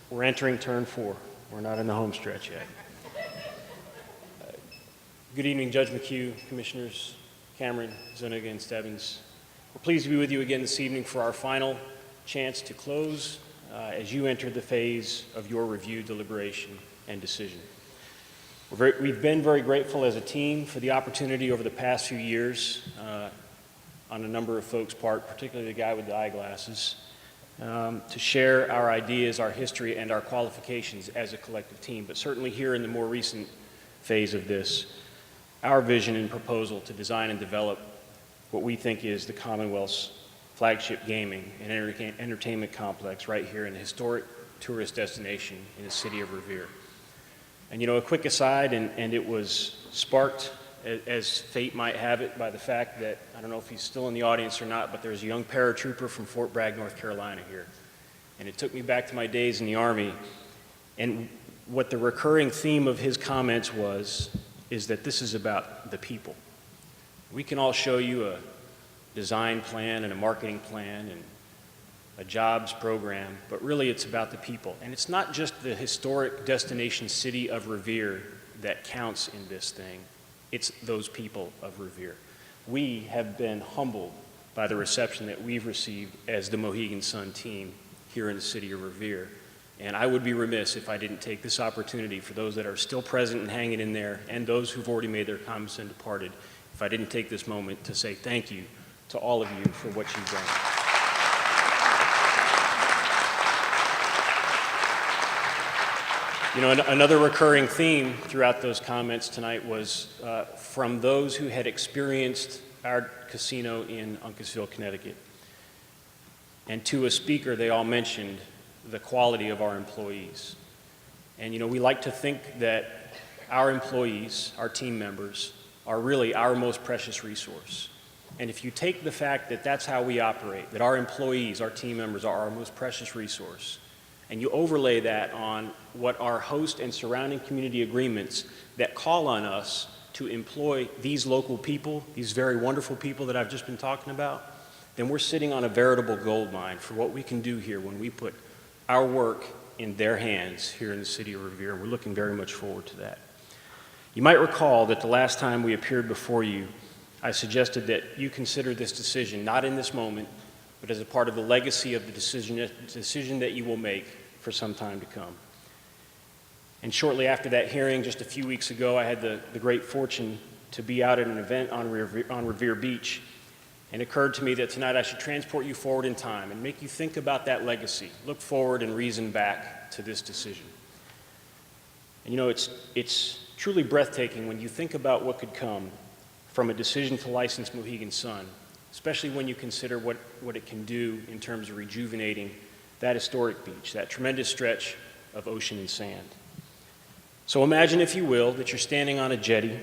[SPEAKER 7] We're entering turn 4. We're not in the home stretch yet. Good evening, Judge McHugh, Commissioners Cameron, Zuniga, and Stebbins. We're pleased to be with you again this evening for our final chance to close as you enter the phase of your review, deliberation, and decision. We've been very grateful as a team for the opportunity over the past few years on a number of folks' part, particularly the guy with the eyeglasses, to share our ideas, our history, and our qualifications as a collective team. But certainly here in the more recent phase of this, our vision and proposal to design and develop what we think is the Commonwealth's flagship gaming and entertainment complex right here in a historic tourist destination in the city of Revere. And you know, a quick aside, and it was sparked, as fate might have it, by the fact that, I don't know if he's still in the audience or not, but there's a young paratrooper from Fort Bragg, North Carolina here. And it took me back to my days in the Army, and what the recurring theme of his comments is that this is about the people. We can all show you a design plan and a marketing plan and a jobs program, but really it's about the people. And it's not just the historic destination city of Revere that counts in this thing, it's those people of Revere. We have been humbled by the reception that we've received as the Mohegan Sun team here in the city of Revere. And I would be remiss if I didn't take this opportunity for those that are still present and hanging in there and those who've already made their comments and departed, if I didn't take this moment to say thank you to all of you for what you've done. You know, another recurring theme throughout those comments tonight was from those who had experienced our casino in Uncasville, Connecticut. And to a speaker, they all mentioned the quality of our employees. And you know, we like to think that our employees, our team members, are really our most precious resource. And if you take the fact that that's how we operate, that our employees, our team members are our most precious resource, and you overlay that on what our host and surrounding community agreements that call on us to employ these local people, these very wonderful people that I've just been talking about, then we're sitting on a veritable gold mine for what we can do here when we put our work in their hands here in the city of Revere. We're looking very much forward to that. You might recall that the last time we appeared before you, I suggested that you consider this decision not in this moment, but as a part of the legacy of the decision that you will make for some time to come. And shortly after that hearing, just a few weeks ago, I had the great fortune to be out at an event on Revere Beach. And it occurred to me that tonight I should transport you forward in time and make you think about that legacy, look forward and reason back to this decision. And you know, it's truly breathtaking when you think about what could come from a decision to license Mohegan Sun, especially when you consider what it can do in terms of rejuvenating that historic beach, that tremendous stretch of ocean and sand. So imagine, if you will, that you're standing on a jetty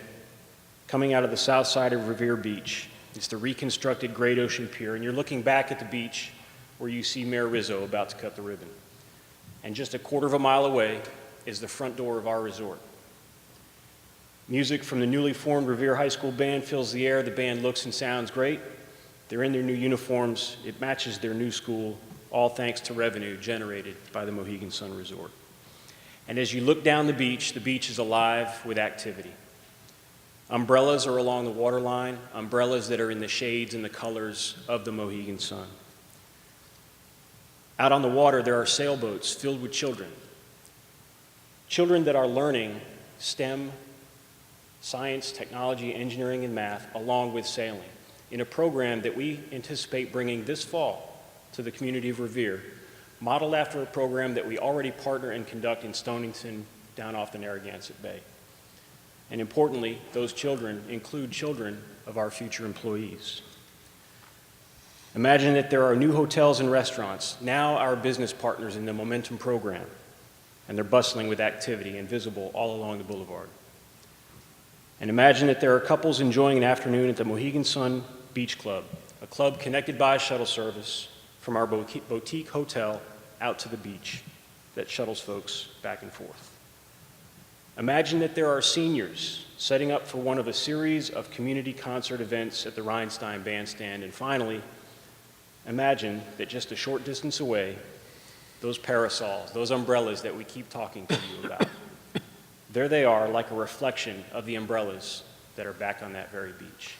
[SPEAKER 7] coming out of the south side of Revere Beach. It's the reconstructed Great Ocean Pier, and you're looking back at the beach where you see Mayor Rizzo about to cut the ribbon. And just a quarter of a mile away is the front door of our resort. Music from the newly formed Revere High School band fills the air. The band looks and sounds great. They're in their new uniforms. It matches their new school, all thanks to revenue generated by the Mohegan Sun Resort. And as you look down the beach is alive with activity. Umbrellas are along the waterline, umbrellas that are in the shades and the colors of the Mohegan Sun. Out on the water, there are sailboats filled with children. Children that are learning STEM, science, technology, engineering, and math, along with sailing, in a program that we anticipate bringing this fall to the community of Revere, modeled after a program that we already partner and conduct in Stonington down off the Narragansett Bay. And importantly, those children include children of our future employees. Imagine that there are new hotels and restaurants, now our business partners in the Momentum program, and they're bustling with activity and visible all along the boulevard. And imagine that there are couples enjoying an afternoon at the Mohegan Sun Beach Club, a club connected by a shuttle service from our boutique hotel out to the beach that shuttles folks back and forth. Imagine that there are seniors setting up for one of a series of community concert events at the Rhinestein Bandstand. And finally, imagine that just a short distance away, those parasols, those umbrellas that we keep talking to you about, there they are, like a reflection of the umbrellas that are back on that very beach.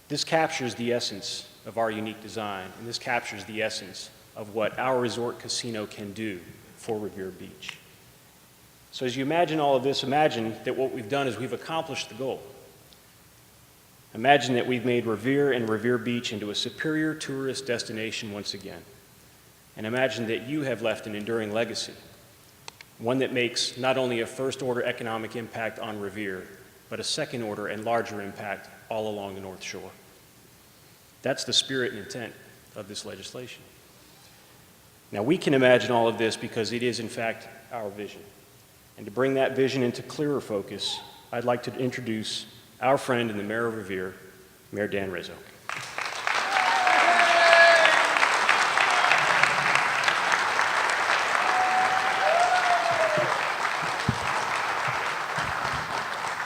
[SPEAKER 7] This captures the essence of our unique design, and this captures the essence of what our resort casino can do for Revere Beach. So as you imagine all of this, imagine that what we've done is we've accomplished the goal. Imagine that we've made Revere and Revere Beach into a superior tourist destination once again. And imagine that you have left an enduring legacy, one that makes not only a first-order economic impact on Revere, but a second-order and larger impact all along the North Shore. That's the spirit and intent of this legislation. Now, we can imagine all of this because it is, in fact, our vision. And to bring that vision into clearer focus, I'd like to introduce our friend and the Mayor of Revere, Mayor Dan Rizzo.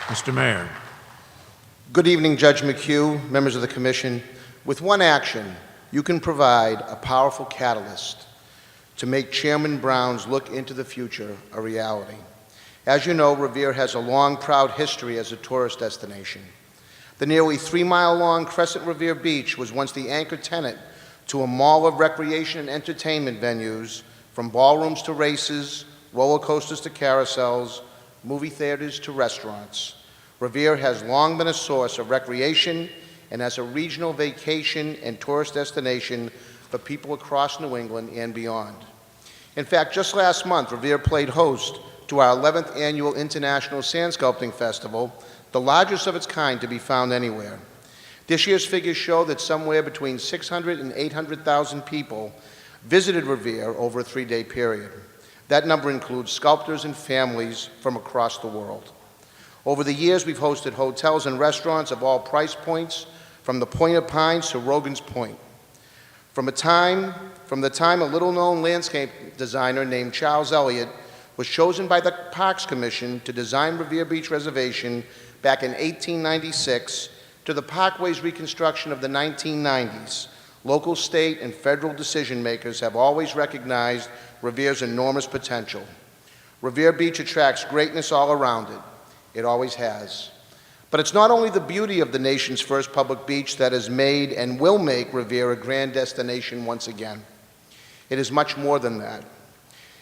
[SPEAKER 1] Mr. Mayor.
[SPEAKER 8] Good evening, Judge McHugh, members of the Commission. With one action, you can provide a powerful catalyst to make Chairman Brown's look into the future a reality. As you know, Revere has a long, proud history as a tourist destination. The nearly 3-mile-long Crescent Revere Beach was once the anchor tenant to a mall of recreation and entertainment venues, from ballrooms to races, roller coasters to carousels, movie theaters to restaurants. Revere has long been a source of recreation and as a regional vacation and tourist destination for people across New England and beyond. In fact, just last month, Revere played host to our 11th annual International Sand Sculpting Festival, the largest of its kind to be found anywhere. This year's figures show that somewhere between 600 and 800,000 people visited Revere over a 3-day period. That number includes sculptors and families from across the world. Over the years, we've hosted hotels and restaurants of all price points, from the Point of Pines to Rogan's Point. From the time a little-known landscape designer named Charles Elliott was chosen by the Parks Commission to design Revere Beach Reservation back in 1896, to the Parkway's reconstruction of the 1990s, local, state, and federal decision makers have always recognized Revere's enormous potential. Revere Beach attracts greatness all around it. It always has. But it's not only the beauty of the nation's first public beach that has made and will make Revere a grand destination once again. It is much more than that.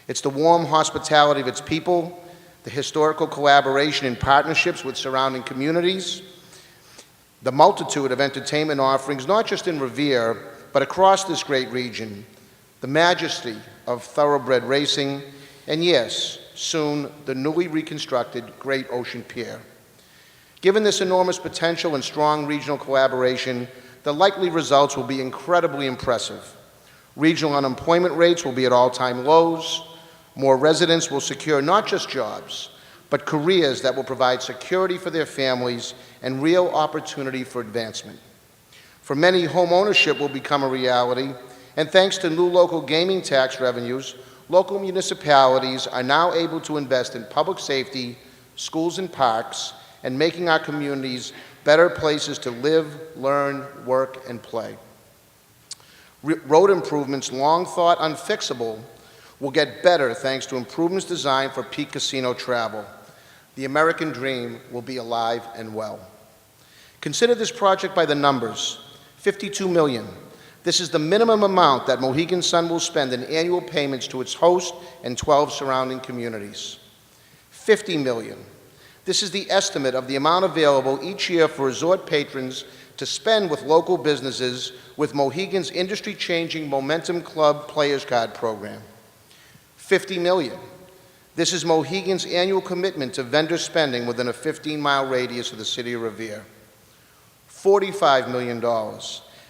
[SPEAKER 8] It's the warm hospitality of its people, the historical collaboration and partnerships with surrounding communities, The multitude of entertainment offerings, not just in Revere, but across this great region, the majesty of thoroughbred racing, and yes, soon, the newly reconstructed Great Ocean Pier. Given this enormous potential and strong regional collaboration, the likely results will be incredibly impressive. Regional unemployment rates will be at all-time lows. More residents will secure not just jobs, but careers that will provide security for their families and real opportunity for advancement. For many, home ownership will become a reality, and thanks to new local gaming tax revenues, local municipalities are now able to invest in public safety, schools and parks, and making our communities better places to live, learn, work, and play. Road improvements, long thought unfixable, will get better thanks to improvements designed for peak casino travel. The American dream will be alive and well. Consider this project by the numbers. $52 million. This is the minimum amount that Mohegan Sun will spend in annual payments to its host and 12 surrounding communities. $50 million. This is the estimate of the amount available each year for resort patrons to spend with local businesses with Mohegan's industry-changing Momentum Club Players Card program. $50 million. This is Mohegan's annual commitment to vendor spending within a 15-mile radius of the city of Revere. $45 million.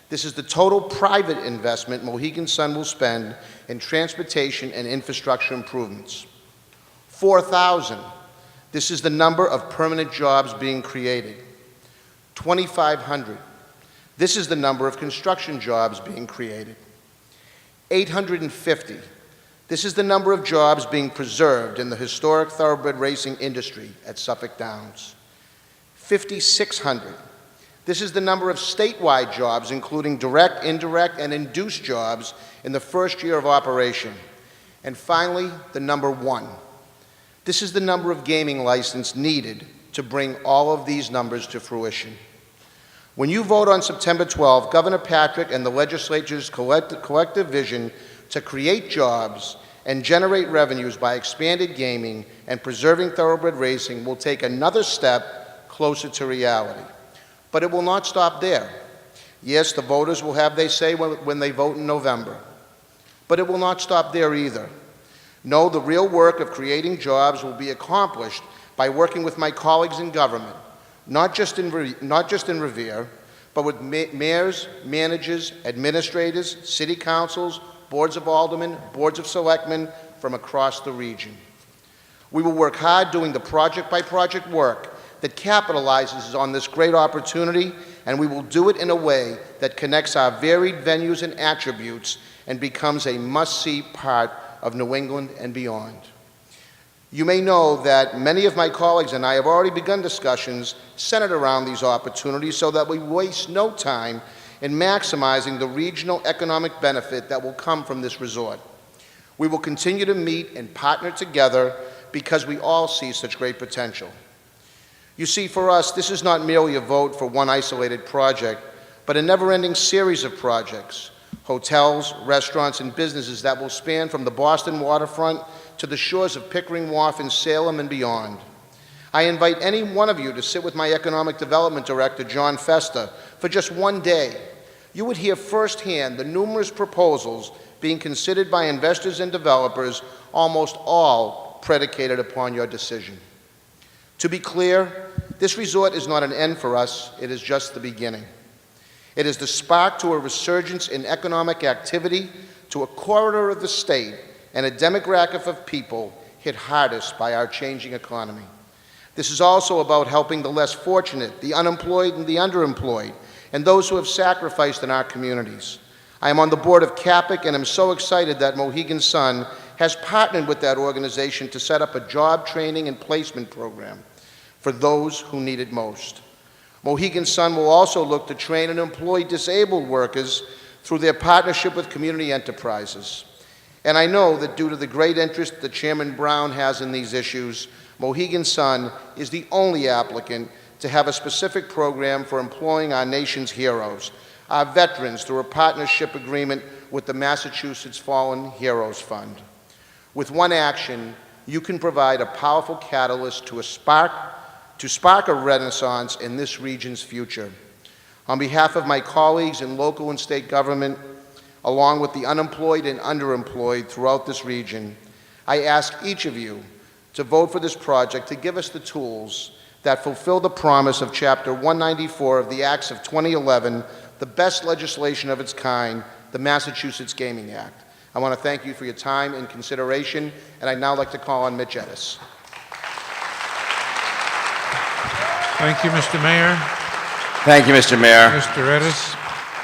[SPEAKER 8] This is the total private investment Mohegan Sun will spend in transportation and infrastructure improvements. 4,000. This is the number of permanent jobs being created. 2,500. This is the number of construction jobs being created. 850. This is the number of jobs being preserved in the historic thoroughbred racing industry at Suffolk Downs. 5,600. This is the number of statewide jobs, including direct, indirect, and induced jobs in the first year of operation. And finally, the number 1. This is the number of gaming licenses needed to bring all of these numbers to fruition. When you vote on September 12, Governor Patrick and the legislature's collective vision to create jobs and generate revenues by expanded gaming and preserving thoroughbred racing will take another step closer to reality. But it will not stop there. Yes, the voters will have their say when they vote in November. But it will not stop there either. No, the real work of creating jobs will be accomplished by working with my colleagues in government, not just in Revere, but with mayors, managers, administrators, city councils, boards of aldermen, boards of selectmen from across the region. We will work hard doing the project-by-project work that capitalizes on this great opportunity, and we will do it in a way that connects our varied venues and attributes and becomes a must-see part of New England and beyond. You may know that many of my colleagues and I have already begun discussions centered around these opportunities so that we waste no time in maximizing the regional economic benefit that will come from this resort. We will continue to meet and partner together because we all see such great potential. You see, for us, this is not merely a vote for one isolated project, but a never-ending series of projects, hotels, restaurants, and businesses that will span from the Boston waterfront to the shores of Pickering Wharf in Salem and beyond. I invite any one of you to sit with my Economic Development Director, John Festa, for just one day. You would hear firsthand the numerous proposals being considered by investors and developers, almost all predicated upon your decision. To be clear, this resort is not an end for us, it is just the beginning. It is the spark to a resurgence in economic activity to a corridor of the state and a demographic of people hit hardest by our changing economy. This is also about helping the less fortunate, the unemployed and the underemployed, and those who have sacrificed in our communities. I am on the board of CAPIC and am so excited that Mohegan Sun has partnered with that organization to set up a job training and placement program for those who need it most. Mohegan Sun will also look to train and employ disabled workers through their partnership with community enterprises. And I know that due to the great interest that Chairman Brown has in these issues, Mohegan Sun is the only applicant to have a specific program for employing our nation's heroes, our veterans, through a partnership agreement with the Massachusetts Fallen Heroes Fund. With one action, you can provide a powerful catalyst to spark a renaissance in this region's future. On behalf of my colleagues in local and state government, along with the unemployed and underemployed throughout this region, I ask each of you to vote for this project to give us the tools that fulfill the promise of Chapter 194 of the Acts of 2011, the best legislation of its kind, the Massachusetts Gaming Act. I want to thank you for your time and consideration, and I'd now like to call on Mitch Ettis.
[SPEAKER 1] Thank you, Mr. Mayor.
[SPEAKER 9] Thank you, Mr. Mayor.
[SPEAKER 1] Mr. Ettis.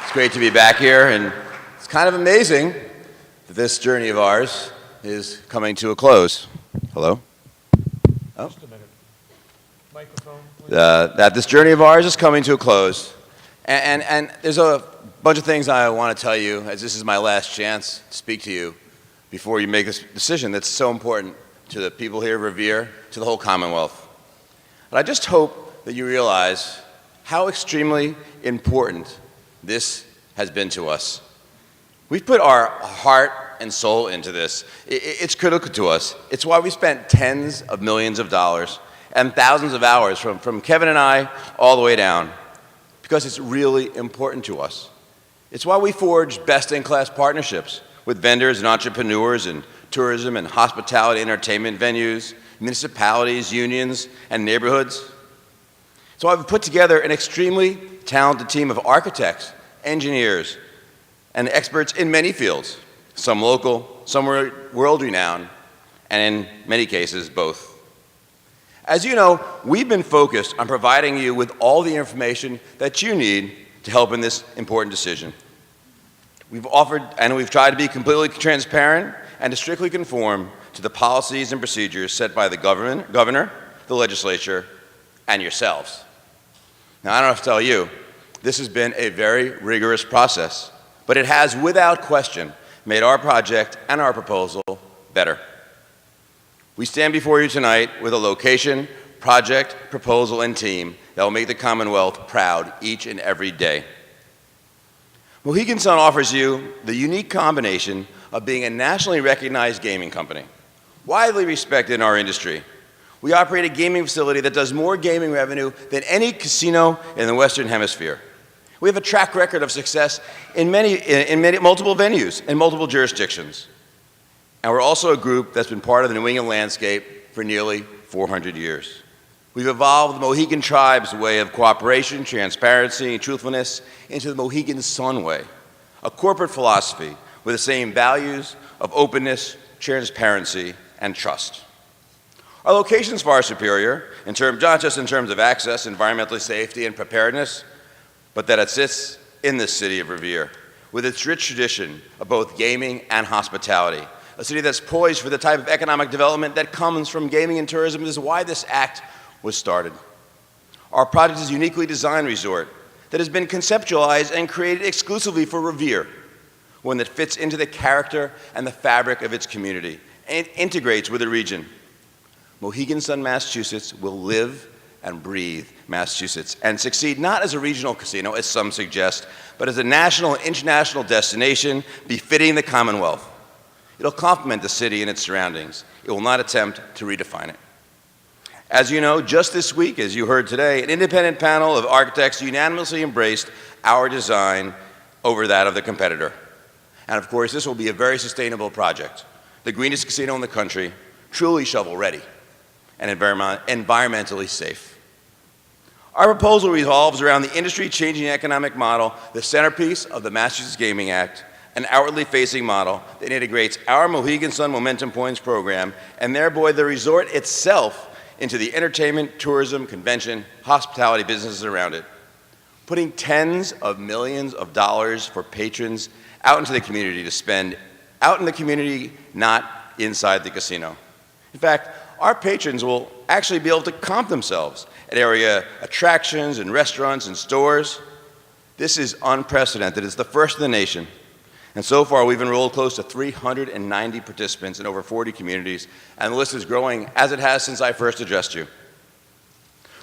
[SPEAKER 9] It's great to be back here, and it's kind of amazing that this journey of ours is coming to a close. Hello? Oh.
[SPEAKER 1] Just a minute. Microphone, please.
[SPEAKER 9] That this journey of ours is coming to a close. And there's a bunch of things I want to tell you, as this is my last chance to speak to you before you make this decision that's so important to the people here of Revere, to the whole Commonwealth. But I just hope that you realize how extremely important this has been to us. We've put our heart and soul into this. It's critical to us. It's why we spent tens of millions of dollars and thousands of hours from Kevin and I all the way down, because it's really important to us. It's why we forged best-in-class partnerships with vendors and entrepreneurs in tourism and hospitality entertainment venues, municipalities, unions, and neighborhoods. It's why we've put together an extremely talented team of architects, engineers, and experts in many fields, some local, some world-renowned, and in many cases, both. As you know, we've been focused on providing you with all the information that you need to help in this important decision. We've offered and we've tried to be completely transparent and to strictly conform to the policies and procedures set by the governor, the legislature, and yourselves. Now, I don't have to tell you, this has been a very rigorous process, but it has, without question, made our project and our proposal better. We stand before you tonight with a location, project, proposal, and team that will make the Commonwealth proud each and every day. Mohegan Sun offers you the unique combination of being a nationally recognized gaming company, widely respected in our industry. We operate a gaming facility that does more gaming revenue than any casino in the Western Hemisphere. We have a track record of success in multiple venues and multiple jurisdictions. And we're also a group that's been part of the New England landscape for nearly 400 years. We've evolved the Mohegan Tribe's way of cooperation, transparency, and truthfulness into the Mohegan Sun way, a corporate philosophy with the same values of openness, transparency, and trust. Our location is far superior, not just in terms of access, environmental safety, and preparedness, but that it sits in this city of Revere, with its rich tradition of both gaming and hospitality, a city that's poised for the type of economic development that comes from gaming and tourism. This is why this act was started. Our project is a uniquely designed resort that has been conceptualized and created exclusively for Revere, one that fits into the character and the fabric of its community and integrates with the region. Mohegan Sun, Massachusetts will live and breathe Massachusetts and succeed not as a regional casino, as some suggest, but as a national and international destination befitting the Commonwealth. It'll complement the city and its surroundings. It will not attempt to redefine it. As you know, just this week, as you heard today, an independent panel of architects unanimously embraced our design over that of the competitor. And of course, this will be a very sustainable project, the greenest casino in the country, truly shovel-ready and environmentally safe. Our proposal revolves around the industry-changing economic model, the centerpiece of the Massachusetts Gaming Act, an outwardly facing model that integrates our Mohegan Sun Momentum Points program and thereby the resort itself into the entertainment, tourism, convention, hospitality businesses around it, putting tens of millions of dollars for patrons out into the community to spend out in the community, not inside the casino. In fact, our patrons will actually be able to comp themselves at area attractions and restaurants and stores. This is unprecedented. It's the first in the nation. And so far, we've enrolled close to 390 participants in over 40 communities, and the list is growing as it has since I first addressed you.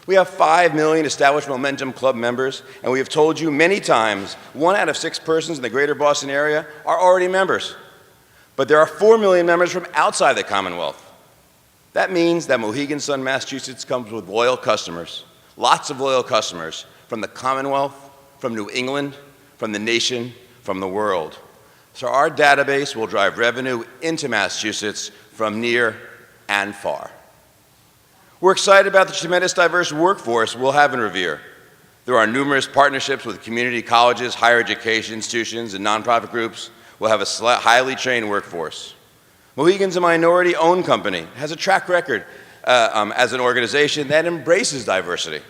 [SPEAKER 9] We have 5 million established Momentum Club members, and we have told you many times 1 out of 6 persons in the greater Boston area are already members. But there are 4 million members from outside the Commonwealth. That means that Mohegan Sun, Massachusetts comes with loyal customers, lots of loyal customers from the Commonwealth, from New England, from the nation, from the world. So our database will drive revenue into Massachusetts from near and far. We're excited about the tremendous diverse workforce we'll have in Revere. There are numerous partnerships with community colleges, higher education institutions, and nonprofit groups. We'll have a highly trained workforce. Mohegan's a minority-owned company, has a track record as an organization that embraces diversity.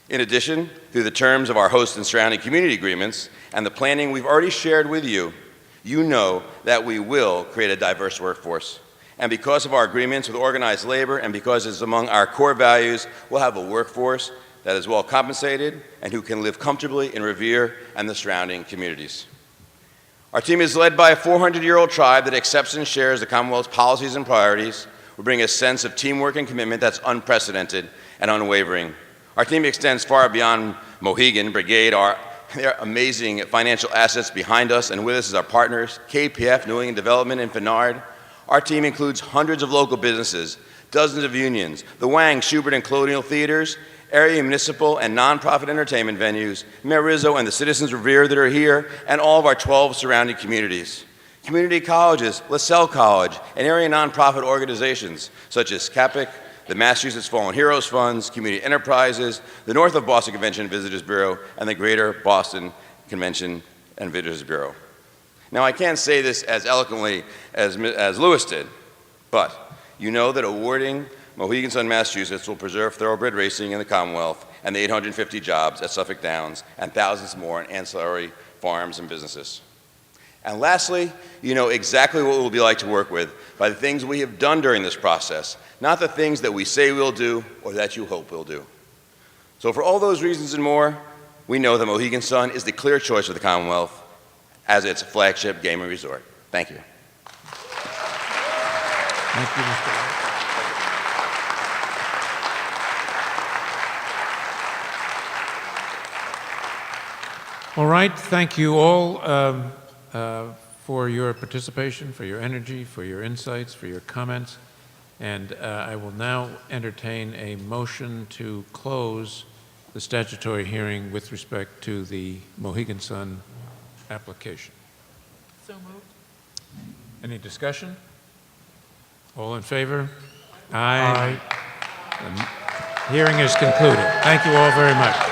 [SPEAKER 9] In addition, through the terms of our host and surrounding community agreements and the planning we've already shared with you, you know that we will create a diverse workforce. And because of our agreements with organized labor and because it's among our core values, we'll have a workforce that is well compensated and who can live comfortably in Revere and the surrounding communities. Our team is led by a 400-year-old tribe that accepts and shares the Commonwealth's policies and priorities. We bring a sense of teamwork and commitment that's unprecedented and unwavering. Our team extends far beyond Mohegan Brigade. There are amazing financial assets behind us, and with us is our partners, KPF, New England Development, and Fenard. Our team includes hundreds of local businesses, dozens of unions, the Wang, Schubert, and Colonial Theaters, area municipal and nonprofit entertainment venues, Mayor Rizzo and the citizens of Revere that are here, and all of our 12 surrounding communities. Community colleges, LaSalle College, and area nonprofit organizations such as CAPIC, the Massachusetts Fallen Heroes Funds, Community Enterprises, the North of Boston Convention and Visitors Bureau, and the Greater Boston Convention and Visitors Bureau. Now, I can't say this as eloquently as Lewis did, but you know that awarding Mohegan Sun, Massachusetts will preserve thoroughbred racing in the Commonwealth and the 850 jobs at Suffolk Downs and thousands more in ancillary farms and businesses. And lastly, you know exactly what it will be like to work with by the things we have done during this process, not the things that we say we'll do or that you hope we'll do. So for all those reasons and more, we know that Mohegan Sun is the clear choice for the Commonwealth as its flagship gaming resort. Thank you.
[SPEAKER 1] Thank you, Mr. White. All right, thank you all for your participation, for your energy, for your insights, for your comments. And I will now entertain a motion to close the statutory hearing with respect to the Mohegan Sun application.
[SPEAKER 4] So moved.
[SPEAKER 1] Any discussion? All in favor? Aye. The hearing is concluded. Thank you all very much.